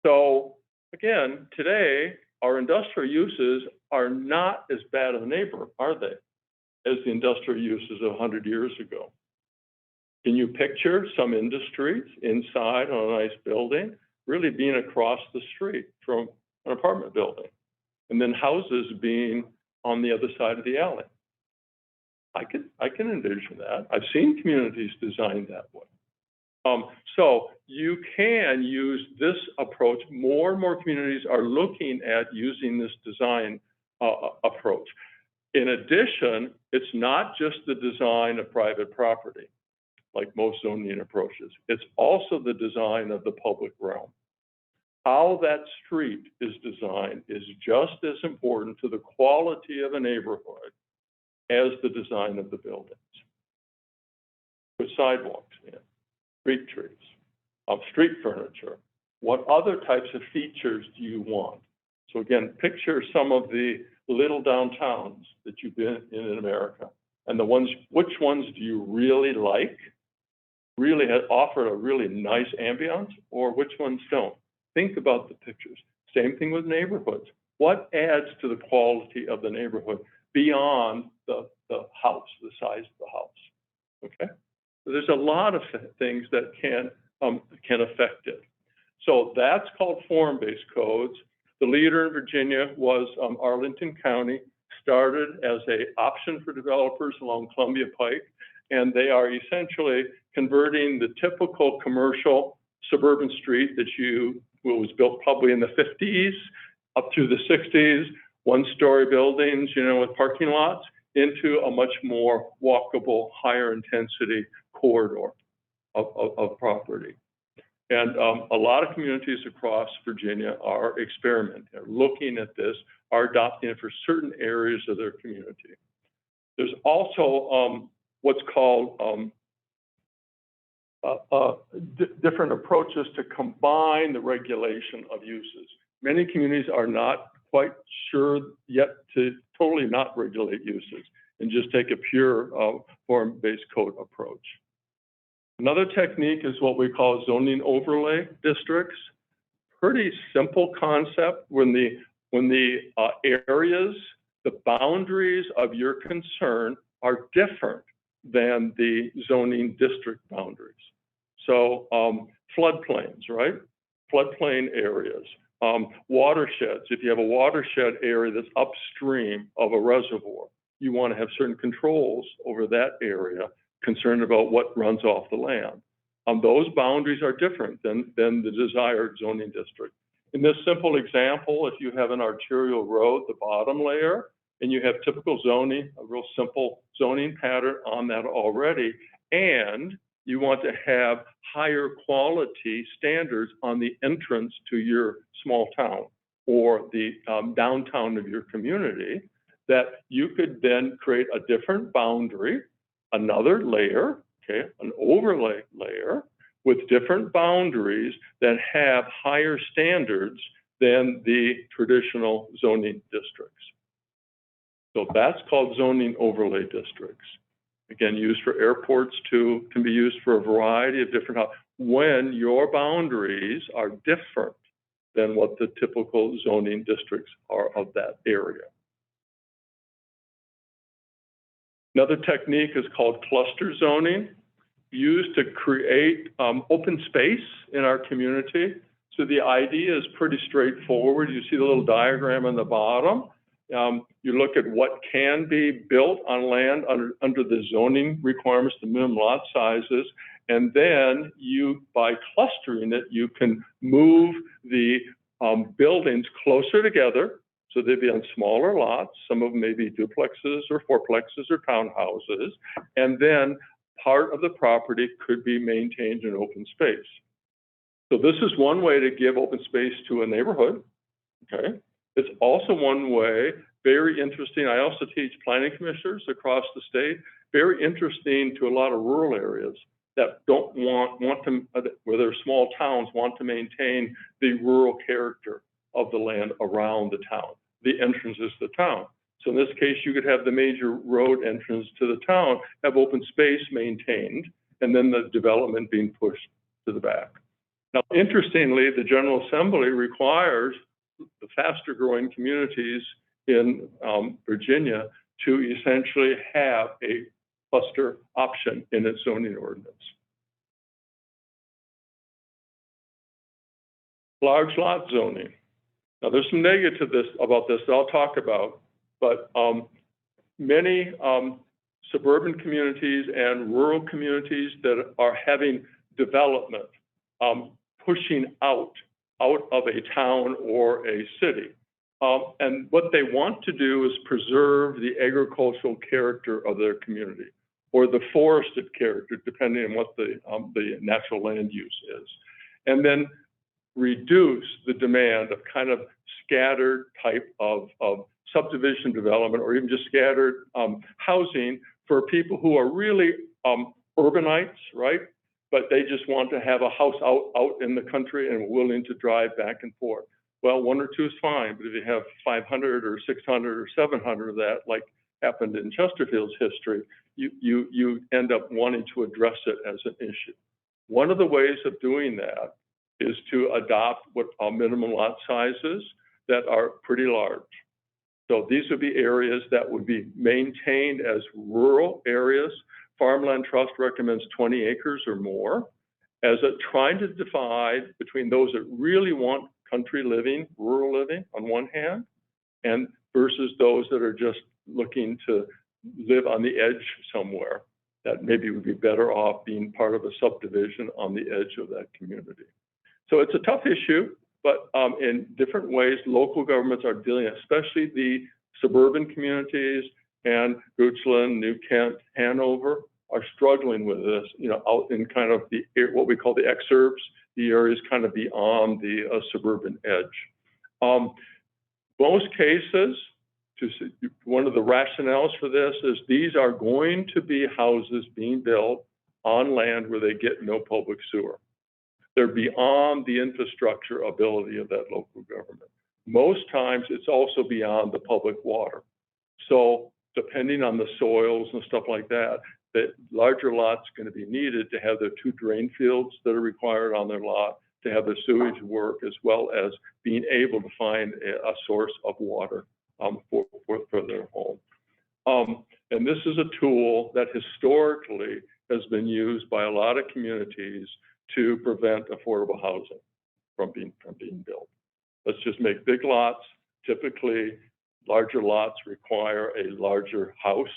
So again, today, our industrial uses are not as bad of a neighbor, are they, as the industrial uses of 100 years ago? Can you picture some industries inside on a nice building really being across the street from an apartment building, and then houses being on the other side of the alley? I can envision that. I've seen communities designed that way. So you can use this approach. More and more communities are looking at using this design approach. In addition, it's not just the design of private property, like most zoning approaches. It's also the design of the public realm. How that street is designed is just as important to the quality of a neighborhood as the design of the buildings. Put sidewalks in, street trees, street furniture. What other types of features do you want? So again, picture some of the little downtowns that you've been in America, and which ones do you really like, really offer a really nice ambiance, or which ones don't? Think about the pictures. Same thing with neighborhoods. What adds to the quality of the neighborhood beyond the house, the size of the house? Okay, so there's a lot of things that can affect it. So that's called form-based codes. The leader in Virginia was Arlington County, started as an option for developers along Columbia Pike, and they are essentially converting the typical commercial suburban street that was built probably in the 50s up through the 60s, one-story buildings, with parking lots, into a much more walkable, higher intensity corridor of property. And a lot of communities across Virginia are experimenting, looking at this, are adopting it for certain areas of their community. There's also what's called different approaches to combine the regulation of uses. Many communities are not quite sure yet to totally not regulate uses and just take a pure form-based code approach. Another technique is what we call zoning overlay districts. Pretty simple concept. When the areas, the boundaries of your concern are different than the zoning district boundaries. So floodplains, right? Floodplain areas, watersheds. If you have a watershed area that's upstream of a reservoir, you want to have certain controls over that area, concerned about what runs off the land. Those boundaries are different than the desired zoning district. In this simple example, if you have an arterial road, the bottom layer, and you have typical zoning, a real simple zoning pattern on that already, and you want to have higher quality standards on the entrance to your small town or the downtown of your community, that you could then create a different boundary, another layer, okay, an overlay layer with different boundaries that have higher standards than the traditional zoning districts. So that's called zoning overlay districts. Again, used for airports too, can be used for a variety of different, when your boundaries are different than what the typical zoning districts are of that area. Another technique is called cluster zoning, used to create open space in our community. So the idea is pretty straightforward. You see the little diagram on the bottom. You look at what can be built on land under the zoning requirements, the minimum lot sizes, and then you, by clustering it, you can move the buildings closer together, so they'd be on smaller lots. Some of them may be duplexes or fourplexes or townhouses, and then part of the property could be maintained in open space. So this is one way to give open space to a neighborhood, okay? It's also one way, very interesting. I also teach planning commissioners across the state, very interesting to a lot of rural areas that don't want to, where they're small towns, want to maintain the rural character of the land around the town, the entrances to the town. So in this case, you could have the major road entrance to the town, have open space maintained, and then the development being pushed to the back. Now, interestingly, the General Assembly requires the faster growing communities in Virginia to essentially have a cluster option in its zoning ordinance. Large lot zoning. Now there's some negative about this that I'll talk about, but many suburban communities and rural communities that are having development pushing out of a town or a city. And what they want to do is preserve the agricultural character of their community or the forested character, depending on what the natural land use is. And then reduce the demand of kind of scattered type of subdivision development or even just scattered housing for people who are really urbanites, right? But they just want to have a house out in the country and willing to drive back and forth. Well, one or two is fine, but if you have 500 or 600 or 700 of that, like happened in Chesterfield's history, you end up wanting to address it as an issue. One of the ways of doing that is to adopt what are minimum lot sizes that are pretty large. So these would be areas that would be maintained as rural areas. Farmland Trust recommends 20 acres or more as trying to divide between those that really want country living, rural living on one hand, and versus those that are just looking to live on the edge somewhere that maybe would be better off being part of a subdivision on the edge of that community. So it's a tough issue, but in different ways, local governments are dealing, especially the suburban communities and Goochland, New Kent, Hanover are struggling with this, you know, out in kind of the, what we call the exurbs, the areas kind of beyond the suburban edge. Most cases, one of the rationales for this is these are going to be houses being built on land where they get no public sewer. They're beyond the infrastructure ability of that local government. Most times it's also beyond the public water. So depending on the soils and stuff like that, that larger lots going to be needed to have their 2 drain fields that are required on their lot, to have their sewage work, as well as being able to find a source of water for their home. And this is a tool that historically has been used by a lot of communities to prevent affordable housing from being built. Let's just make big lots. Typically, larger lots require a larger house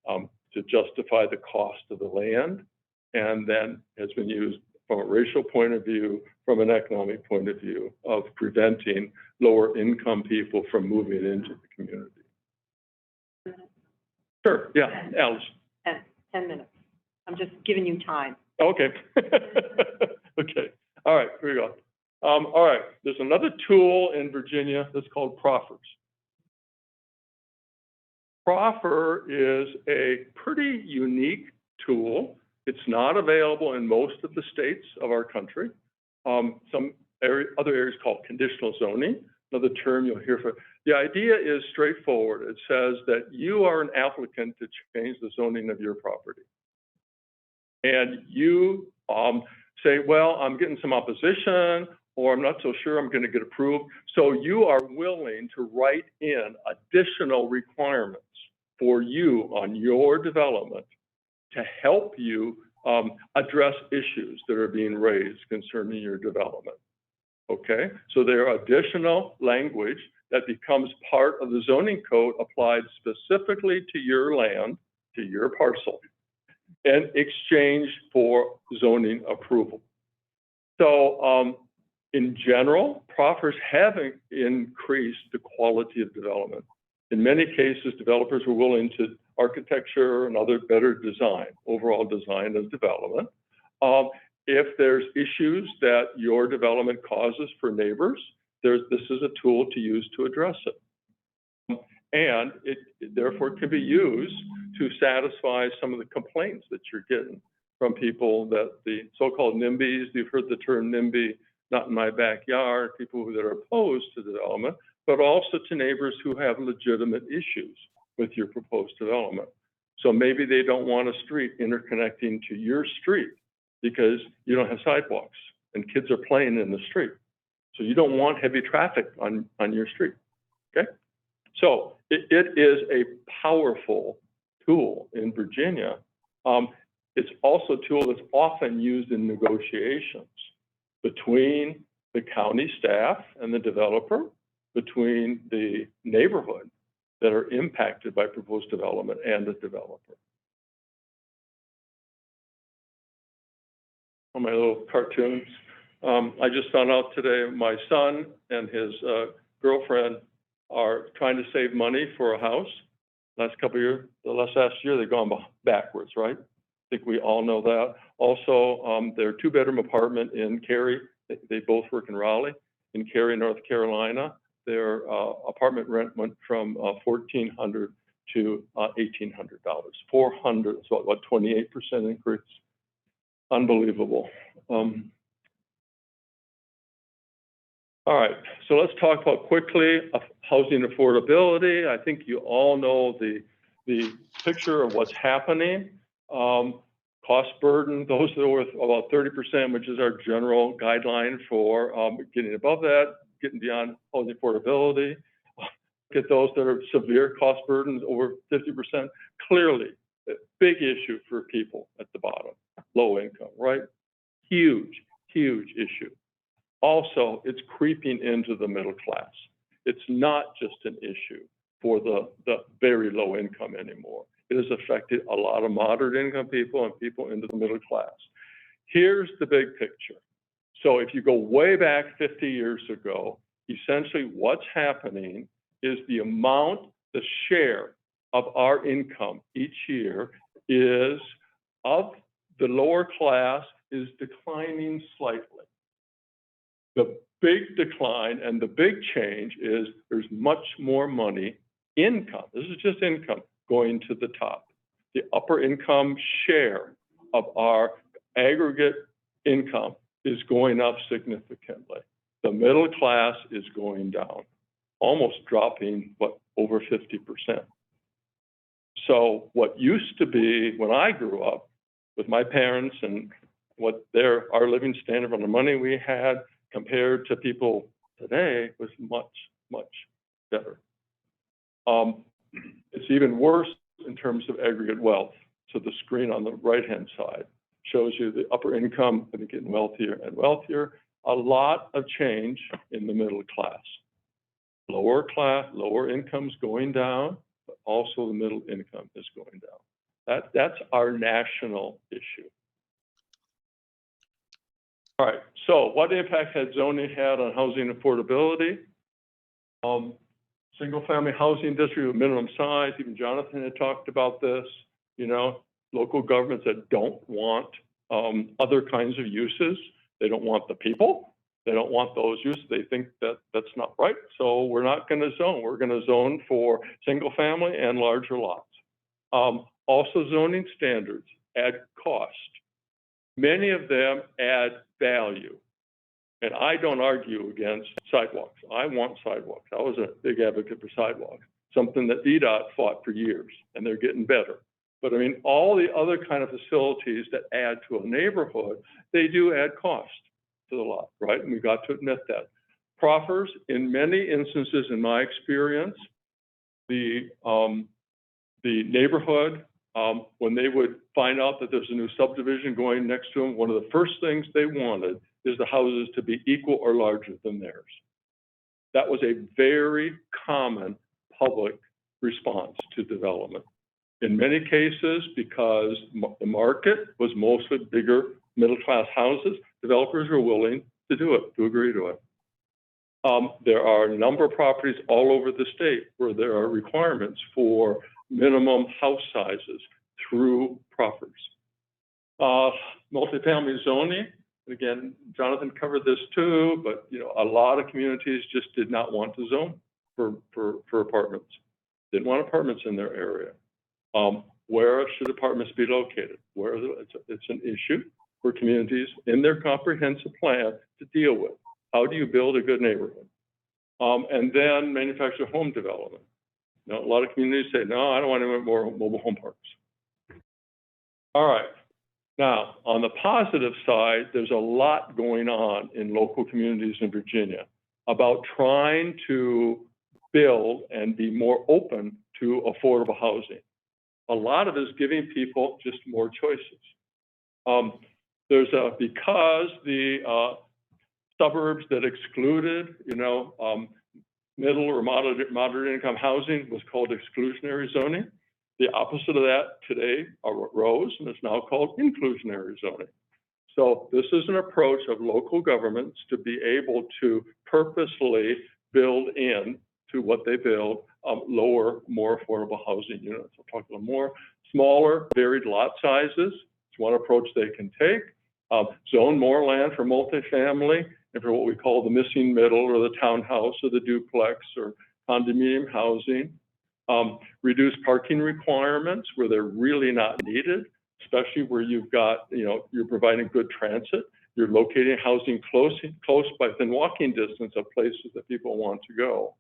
to justify the cost of the land, and then has been used from a racial point of view, from an economic point of view, of preventing lower income people from moving into the community. Sure, yeah, Alice. 10 minutes. I'm just giving you time. Okay. Okay, all right, here we go. All right, there's another tool in Virginia that's called proffers. Proffer is a pretty unique tool. It's not available in most of the states of our country. Some other areas called conditional zoning, another term you'll hear for. The idea is straightforward. It says that you are an applicant to change the zoning of your property. And you say, well, I'm getting some opposition, or I'm not so sure I'm going to get approved. So you are willing to write in additional requirements for you on your development to help you address issues that are being raised concerning your development. Okay, so there are additional language that becomes part of the zoning code applied specifically to your land, to your parcel, in exchange for zoning approval. So in general, proffers have increased the quality of development. In many cases, developers were willing to architecture and other better design, overall design of development. If there's issues that your development causes for neighbors, this is a tool to use to address it. And it therefore can be used to satisfy some of the complaints that you're getting from people that the so-called NIMBYs, you've heard the term NIMBY, not in my backyard, people that are opposed to development, but also to neighbors who have legitimate issues with your proposed development. So maybe they don't want a street interconnecting to your street because you don't have sidewalks and kids are playing in the street. So you don't want heavy traffic on your street, okay? So it is a powerful tool in Virginia. It's also a tool that's often used in negotiations between the county staff and the developer, between the neighborhood that are impacted by proposed development and the developer. On my little cartoons, I just found out today my son and his girlfriend are trying to save money for a house. Last couple of years, the last year, they've gone backwards, right? I think we all know that. Also, their two-bedroom apartment in Cary, they both work in Raleigh, in Cary, North Carolina. Their apartment rent went from $1,400 to $1,800. $400, so what, 28% increase? Unbelievable. All right, so let's talk about quickly housing affordability. I think you all know the picture of what's happening. Cost burden, those that are worth about 30%, which is our general guideline for getting above that, getting beyond housing affordability. Get those that are severe cost burdens over 50%. Clearly, a big issue for people at the bottom, low income, right? Huge, huge issue. Also, it's creeping into the middle class. It's not just an issue for the very low income anymore. It has affected a lot of moderate income people and people into the middle class. Here's the big picture. So if you go way back 50 years ago, essentially what's happening is the amount, the share of our income each year is of the lower class is declining slightly. The big decline and the big change is there's much more money, income, this is just income, going to the top. The upper income share of our aggregate income is going up significantly. The middle class is going down, almost dropping, what, over 50%. So what used to be, when I grew up with my parents and what our living standard on the money we had compared to people today was much, much better. It's even worse in terms of aggregate wealth. So the screen on the right-hand side shows you the upper income getting wealthier and wealthier. A lot of change in the middle class. Lower incomes going down, but also the middle income is going down. That's our national issue. All right, so what impact had zoning had on housing affordability? Single-family housing district with minimum size, even Jonathan had talked about this, you know, local governments that don't want other kinds of uses. They don't want the people. They don't want those uses. They think that that's not right. So we're not going to zone. We're going to zone for single-family and larger lots. Also, zoning standards add cost. Many of them add value. And I don't argue against sidewalks. I want sidewalks. I was a big advocate for sidewalks, something that VDOT fought for years, and they're getting better. But I mean, all the other kind of facilities that add to a neighborhood, they do add cost to the lot, right? And we got to admit that. Proffers, in many instances, in my experience, the neighborhood, when they would find out that there's a new subdivision going next to them, one of the first things they wanted is the houses to be equal or larger than theirs. That was a very common public response to development. In many cases, because the market was mostly bigger middle-class houses, developers were willing to do it, to agree to it. There are a number of properties all over the state where there are requirements for minimum house sizes through proffers. Multifamily zoning, again, Jonathan covered this too, but you know, a lot of communities just did not want to zone for apartments. Didn't want apartments in their area. Where should apartments be located? It's an issue for communities in their comprehensive plan to deal with. How do you build a good neighborhood? And then manufactured home development. Now, a lot of communities say, no, I don't want any more mobile home parks. All right. Now, on the positive side, there's a lot going on in local communities in Virginia about trying to build and be more open to affordable housing. A lot of it is giving people just more choices. Because the suburbs that excluded, middle or moderate income housing was called exclusionary zoning. The opposite of that today arose, and it's now called inclusionary zoning. So this is an approach of local governments to be able to purposely build in to what they build, lower, more affordable housing units. I'll talk a little more. Smaller, varied lot sizes. It's one approach they can take. Zone more land for multifamily and for what we call the missing middle or the townhouse or the duplex or condominium housing. Reduce parking requirements where they're really not needed, especially where you've got, you're providing good transit. You're locating housing close by within walking distance of places that people want to go.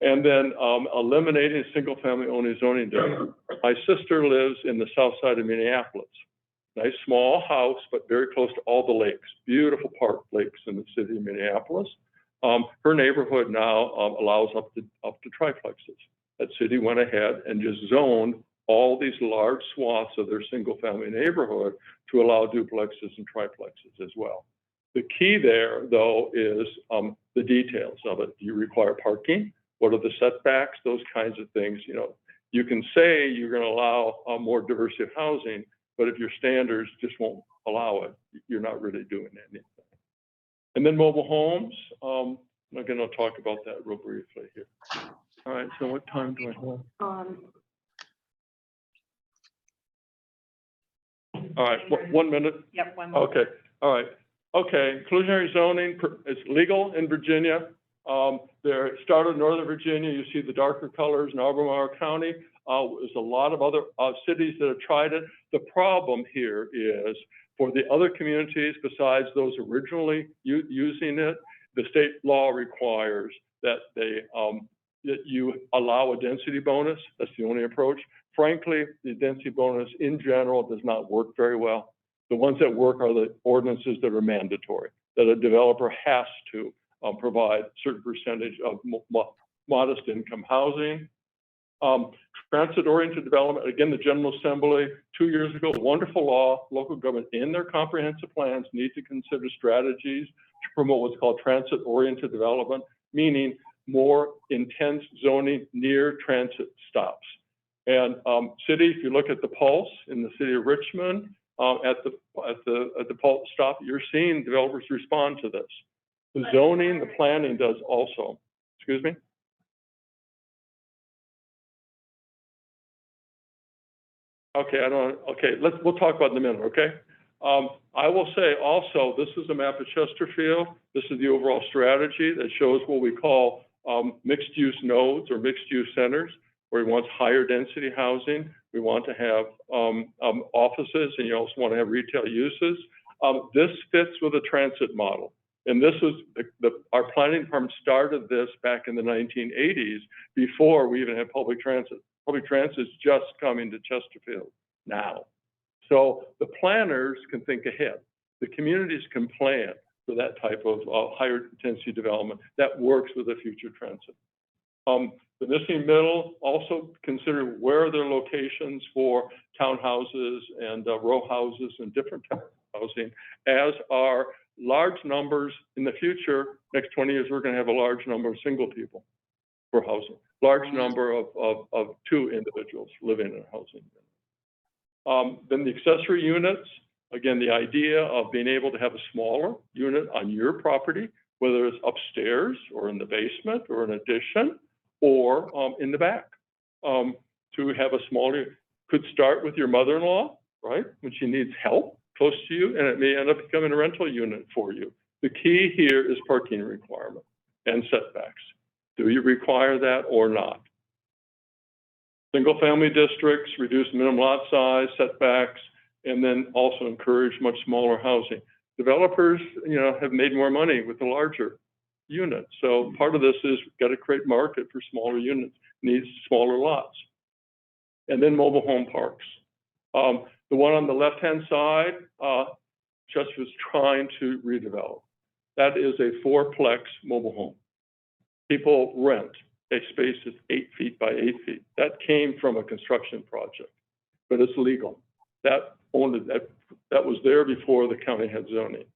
And then eliminating single-family only zoning district. My sister lives in the south side of Minneapolis. Nice small house, but very close to all the lakes. Beautiful park lakes in the city of Minneapolis. Her neighborhood now allows up to triplexes. That city went ahead and just zoned all these large swaths of their single-family neighborhood to allow duplexes and triplexes as well. The key there, though, is the details of it. Do you require parking? What are the setbacks? Those kinds of things. You can say you're going to allow more diversity of housing, but if your standards just won't allow it, you're not really doing anything. And then mobile homes. I'm going to talk about that real briefly here. All right, so what time do I have? All right, 1 minute? Yep, 1 minute. Okay, all right. Okay, inclusionary zoning is legal in Virginia. It started in Northern Virginia. You see the darker colors in Albemarle County. There's a lot of other cities that have tried it. The problem here is for the other communities besides those originally using it, the state law requires that that you allow a density bonus. That's the only approach. Frankly, the density bonus in general does not work very well. The ones that work are the ordinances that are mandatory, that a developer has to provide a certain percentage of modest income housing. Transit-oriented development, again, the General Assembly, 2 years ago, wonderful law, local government in their comprehensive plans need to consider strategies to promote what's called transit-oriented development, meaning more intense zoning near transit stops. And city, if you look at the pulse in the city of Richmond, at the pulse stop, you're seeing developers respond to this. The zoning, the planning does also. Excuse me? Okay, we'll talk about it in a minute, okay? I will say also, this is a map of Chesterfield. This is the overall strategy that shows what we call mixed-use nodes or mixed-use centers, where we want higher density housing. We want to have offices, and you also want to have retail uses. This fits with a transit model. And this was, our planning department started this back in the 1980s, before we even had public transit. Public transit is just coming to Chesterfield now. So the planners can think ahead. The communities can plan for that type of higher intensity development that works with the future transit. The missing middle, also consider where are their locations for townhouses and row houses and different types of housing, as are large numbers in the future. Next 20 years, we're going to have a large number of single people for housing, large number of two individuals living in housing. Then the accessory units, again, the idea of being able to have a smaller unit on your property, whether it's upstairs or in the basement or an addition or in the back. To have a smaller, could start with your mother-in-law, right? When she needs help close to you, and it may end up becoming a rental unit for you. The key here is parking requirement and setbacks. Do you require that or not? Single-family districts, reduce minimum lot size, setbacks, and then also encourage much smaller housing. Developers, have made more money with the larger units. So part of this is got to create market for smaller units, needs smaller lots. And then mobile home parks. The one on the left-hand side, Chesterfield's trying to redevelop. That is a fourplex mobile home. People rent a space that's 8 feet by 8 feet. That came from a construction project, but it's legal. That was there before the county had zoning.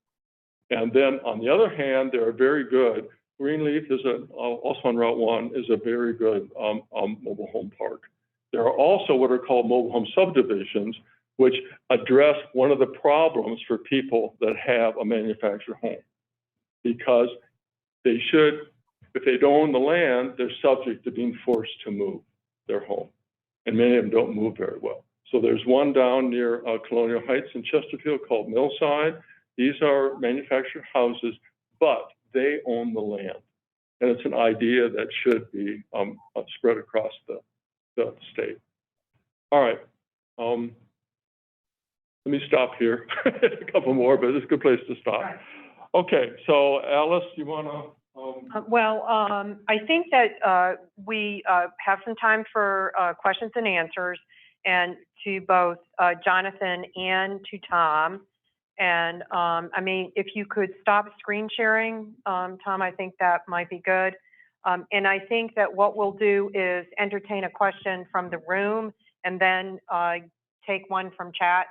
And then on the other hand, they are very good. Greenleaf is also on Route 1, is a very good mobile home park. There are also what are called mobile home subdivisions, which address one of the problems for people that have a manufactured home. Because they should, if they don't own the land, they're subject to being forced to move their home. And many of them don't move very well. So there's one down near Colonial Heights in Chesterfield called Millside. These are manufactured houses, but they own the land. And it's an idea that should be spread across the state. All right. Let me stop here. A couple more, but it's a good place to stop. Okay, so Alice, you want to? I think that we have some time for questions and answers, and to both Jonathan and to Tom. And I mean, if you could stop screen sharing, Tom, I think that might be good. And I think that what we'll do is entertain a question from the room and then take one from chat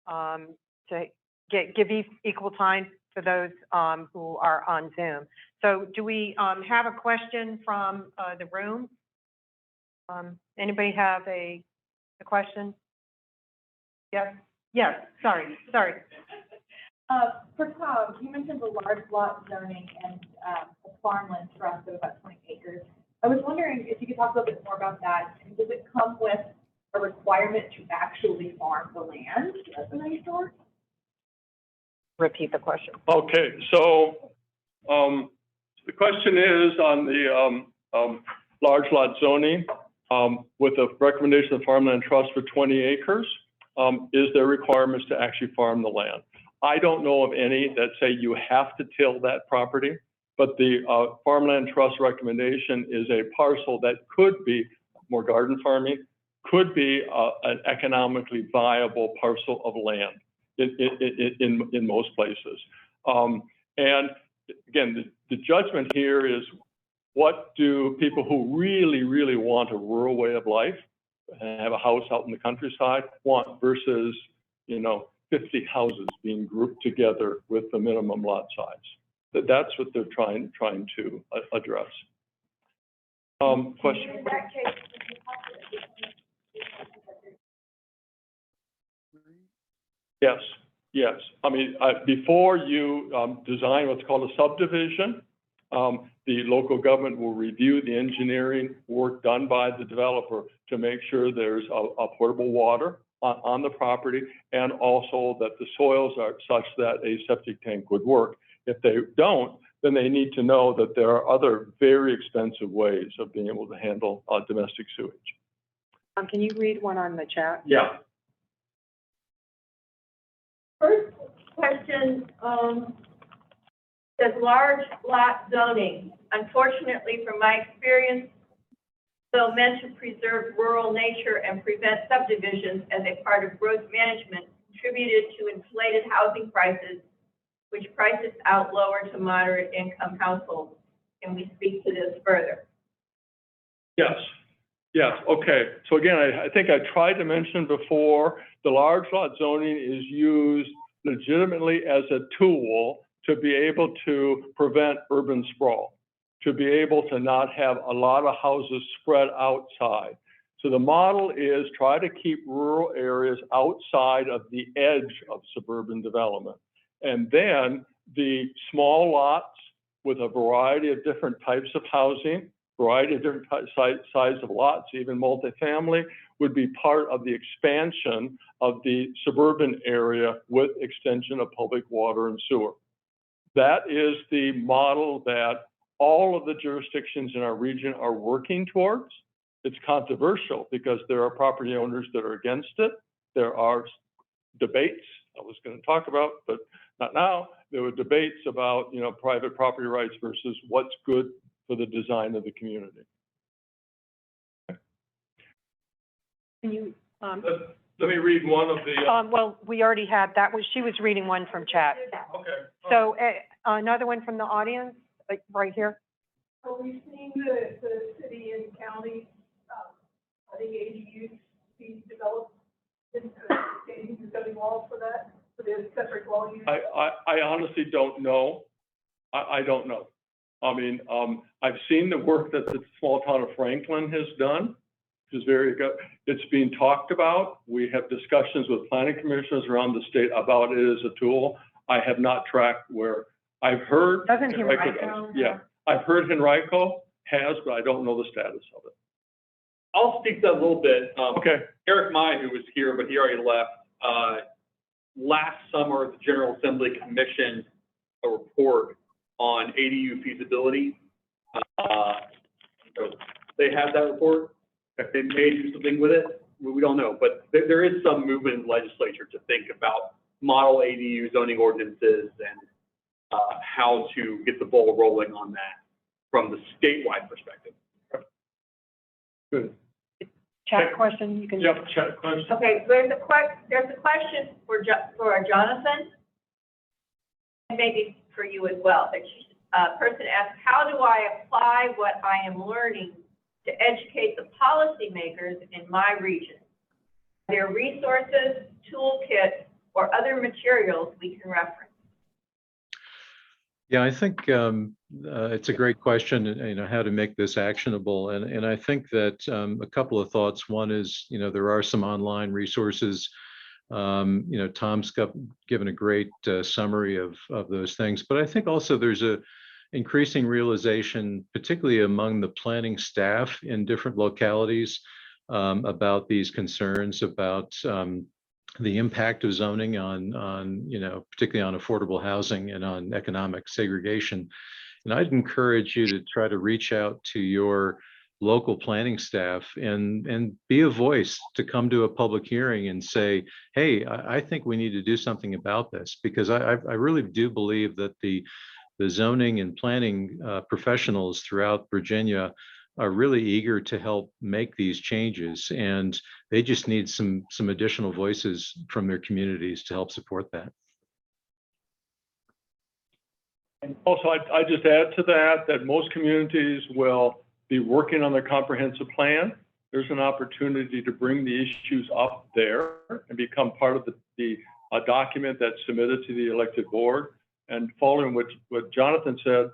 to give equal time for those who are on Zoom. So do we have a question from the room? Anybody have a question? Yes. Yes. Sorry. For Tom, you mentioned the large lot zoning and the farmland trust of about 20 acres. I was wondering if you could talk a little bit more about that. And does it come with a requirement to actually farm the land as a land store? Repeat the question. Okay, so the question is on the large lot zoning with a recommendation of farmland trust for 20 acres. Is there requirements to actually farm the land? I don't know of any that say you have to till that property, but the farmland trust recommendation is a parcel that could be more garden farming, could be an economically viable parcel of land in most places. And again, the judgment here is what do people who really, really want a rural way of life and have a house out in the countryside want versus, 50 houses being grouped together with the minimum lot size. That's what they're trying to address. Question? In that case, Yes, yes. I mean, before you design what's called a subdivision, the local government will review the engineering work done by the developer to make sure there's a portable water on the property, and also that the soils are such that a septic tank would work. If they don't, then they need to know that there are other very expensive ways of being able to handle domestic sewage. Can you read one on the chat? Yeah. First question, says large lot zoning. Unfortunately, from my experience, though meant to preserve rural nature and prevent subdivisions as a part of growth management, contributed to inflated housing prices, which prices out lower to moderate income households. Can we speak to this further? Yes. Yes. Okay. So again, I think I tried to mention before, the large lot zoning is used legitimately as a tool to be able to prevent urban sprawl, to be able to not have a lot of houses spread outside. So the model is try to keep rural areas outside of the edge of suburban development. And then the small lots with a variety of different types of housing, variety of different size of lots, even multifamily, would be part of the expansion of the suburban area with extension of public water and sewer. That is the model that all of the jurisdictions in our region are working towards. It's controversial because there are property owners that are against it. There are debates I was going to talk about, but not now. There were debates about, private property rights versus what's good for the design of the community. Can you, Let me read one of the. well, we already had, she was reading one from chat. Okay. So another one from the audience, right here. Are we seeing the city and county, the ADUs being developed into changing the zoning laws for that, for the separate dwelling units? I honestly don't know. I don't know. I mean, I've seen the work that the small town of Franklin has done, which is very good. It's being talked about. We have discussions with planning commissioners around the state about it as a tool. I have not tracked where I've heard. Doesn't Henrico Henrico? does. Yeah, I've heard Henrico has, but I don't know the status of it. I'll speak to that a little bit. Okay. Eric May, who was here, but he already left, last summer, the General Assembly commissioned a report on ADU feasibility. So they have that report. They may do something with it. We don't know, but there is some movement in the legislature to think about model ADU zoning ordinances and how to get the ball rolling on that from the statewide perspective. Good. Chat question, you can. Yep, chat question. Okay, there's a question for Jonathan, and maybe for you as well. The person asked, how do I apply what I am learning to educate the policymakers in my region? Are there resources, toolkits, or other materials we can reference? Yeah, I think it's a great question, how to make this actionable. And I think that a couple of thoughts. One is, there are some online resources. Tom's given a great summary of those things. But I think also there's a increasing realization, particularly among the planning staff in different localities, about these concerns about the impact of zoning on particularly on affordable housing and on economic segregation. And I'd encourage you to try to reach out to your local planning staff and be a voice to come to a public hearing and say, hey, I think we need to do something about this, because I really do believe that the zoning and planning professionals throughout Virginia are really eager to help make these changes, and they just need some additional voices from their communities to help support that. And also, I just add to that most communities will be working on their comprehensive plan. There's an opportunity to bring the issues up there and become part of the document that's submitted to the elected board. And following what Jonathan said,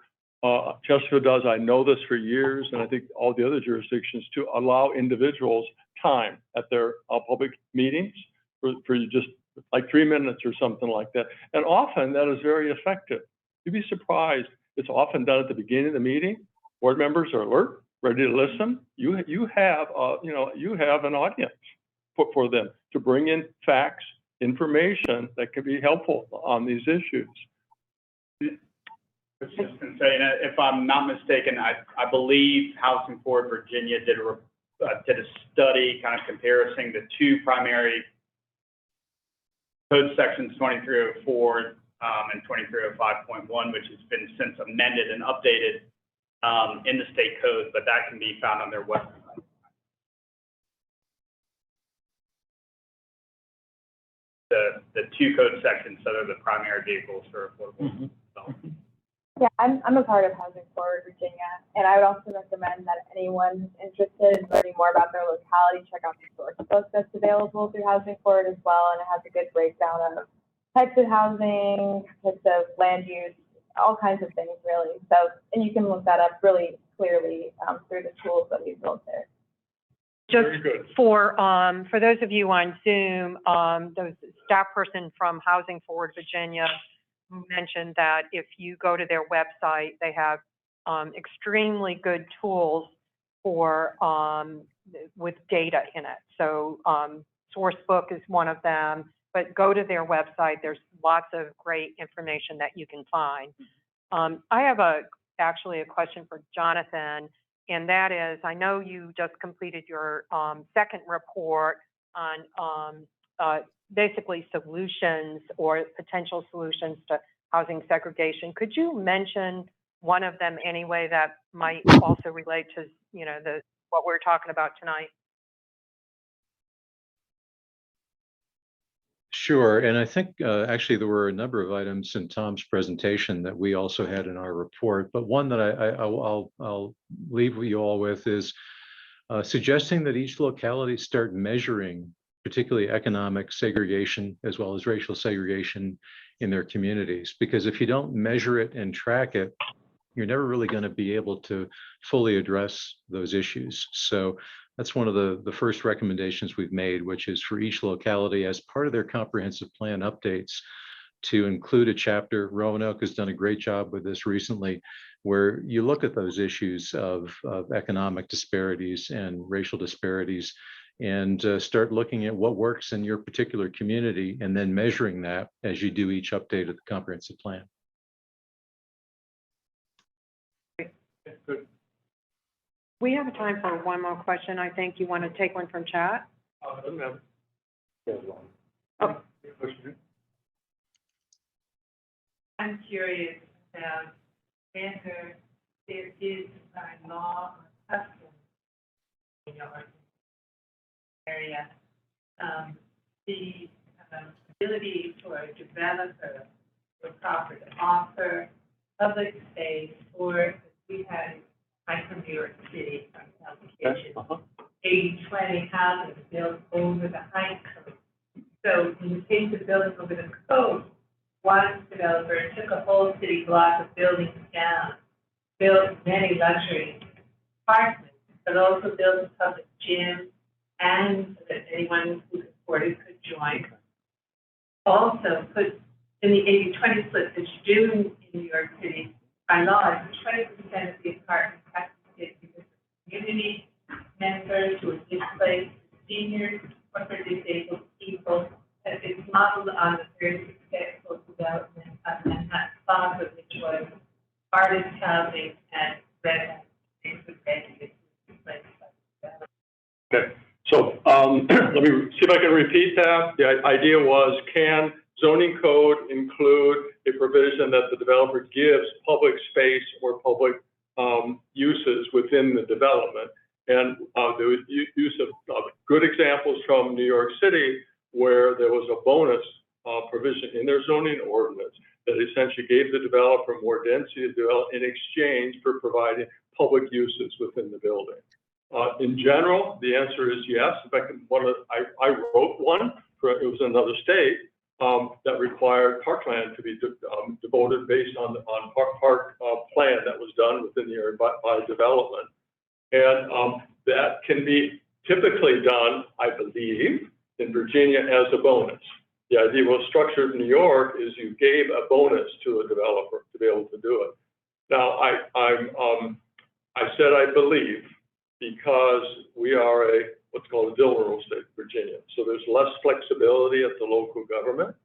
Chesterfield does, I know this for years, and I think all the other jurisdictions, to allow individuals time at their public meetings for just like 3 minutes or something like that. And often that is very effective. You'd be surprised. It's often done at the beginning of the meeting. Board members are alert, ready to listen. You have an audience for them to bring in facts, information that can be helpful on these issues. I was just going to say, and if I'm not mistaken, I believe Housing Forward Virginia did a study kind of comparing the two primary code sections, 2304 and 2305.1, which has been since amended and updated in the state code, but that can be found on their website. The two code sections that are the primary vehicles for affordable development. Yeah, I'm a part of Housing Forward Virginia, and I would also recommend that anyone who's interested in learning more about their locality, check out the source book that's available through Housing Forward as well, and it has a good breakdown of types of housing, types of land use, all kinds of things really. So, and you can look that up really clearly through the tools that we've built there. Just for those of you on Zoom, the staff person from Housing Forward Virginia mentioned that if you go to their website, they have extremely good tools for with data in it. So Sourcebook is one of them, but go to their website. There's lots of great information that you can find. I have actually a question for Jonathan, and that is, I know you just completed your second report on basically solutions or potential solutions to housing segregation. Could you mention one of them anyway that might also relate to, you know, what we're talking about tonight? Sure, and I think actually there were a number of items in Tom's presentation that we also had in our report, but one that I'll leave you all with is suggesting that each locality start measuring particularly economic segregation as well as racial segregation in their communities. Because if you don't measure it and track it, you're never really going to be able to fully address those issues. So that's one of the first recommendations we've made, which is for each locality as part of their comprehensive plan updates to include a chapter. Roanoke has done a great job with this recently, where you look at those issues of economic disparities and racial disparities and start looking at what works in your particular community and then measuring that as you do each update of the comprehensive plan. We have time for one more question. I think you want to take one from chat? Oh. I'm curious about whether there is a law or custom in your area, the ability for a developer or property to offer public space, or we had, I'm from New York City, application, 80-20 houses built over the height code. So in the case of building over the code, one developer took a whole city block of buildings down, built many luxury apartments, but also built a public gym, and so that anyone who could afford it could join. Also put in the 80-20 split that you do in New York City, by law, 20% of the apartments have to be because of community members who are displaced, seniors, or for disabled people. It's modeled on the very successful development of Manhattan Plaza, which was artist housing and residents with residents displaced by development. Okay, so let me see if I can repeat that. The idea was, can zoning code include a provision that the developer gives public space or public uses within the development? And there was use of good examples from New York City, where there was a bonus provision in their zoning ordinance that a essentially gave the developer more density to develop in exchange for providing public uses within the building. In general, the answer is yes. In fact, I wrote one, it was in another state, that required parkland to be devoted based on park plan that was done within the area by development. And that can be typically done, I believe, in Virginia as a bonus. The idea was structured in New York is you gave a bonus to a developer to be able to do it. Now, I said I believe because we are what's called a Dillon state, Virginia. So there's less flexibility at the local government,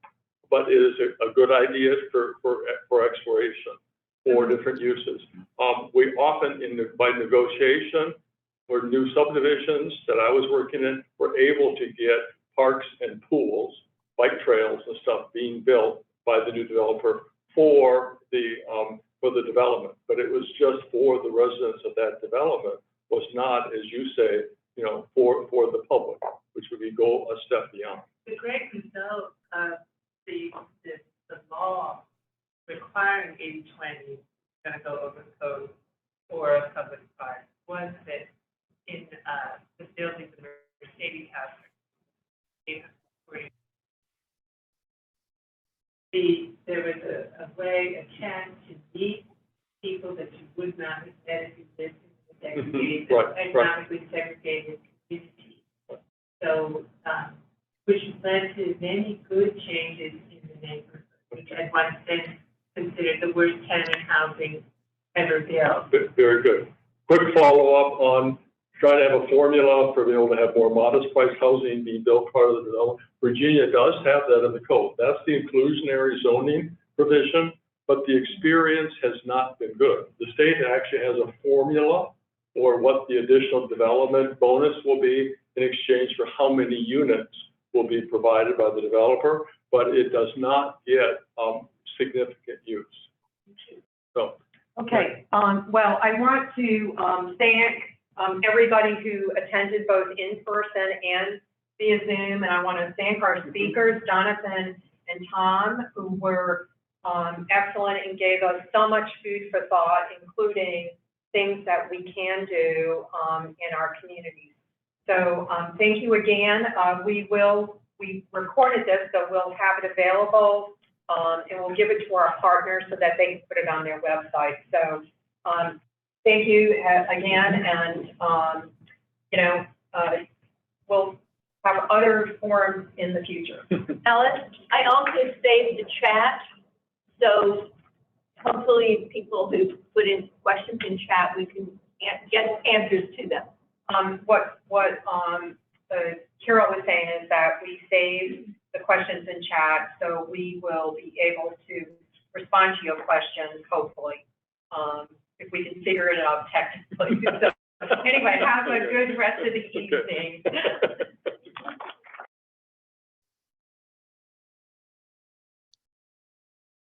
but it is a good idea for exploration for different uses. We often, by negotiation for new subdivisions that I was working in, were able to get parks and pools, bike trails and stuff being built by the new developer for the development. But it was just for the residents of that development, was not, as you say, for the public, which would go a step beyond. The great result of the law requiring 80/20, going to go over code for a public park, was that in the buildings of Mercedes House, there was a way, a chance to meet people that you would not have met if you lived in the segregated, economically segregated community. So, which led to many good changes in the neighborhood, which had once been considered the worst tenant housing ever built. Very good. Quick follow-up on trying to have a formula for being able to have more modest price housing be built part of the development. Virginia does have that in the code. That's the inclusionary zoning provision, but the experience has not been good. The state actually has a formula for what the additional development bonus will be in exchange for how many units will be provided by the developer, but it does not get significant use. So. Okay, well, I want to thank everybody who attended both in person and via Zoom, and I want to thank our speakers, Jonathan and Tom, who were excellent and gave us so much food for thought, including things that we can do in our communities. So thank you again. We recorded this, so we'll have it available. And we'll give it to our partners so that they can put it on their website. So thank you again, and we'll have other forums in the future. Alice, I also saved the chat, so hopefully people who put in questions in chat, we can get answers to them. What Carol was saying is that we saved the questions in chat, so we will be able to respond to your questions, hopefully, if we can figure it out technically. So, anyway, have a good rest of the evening.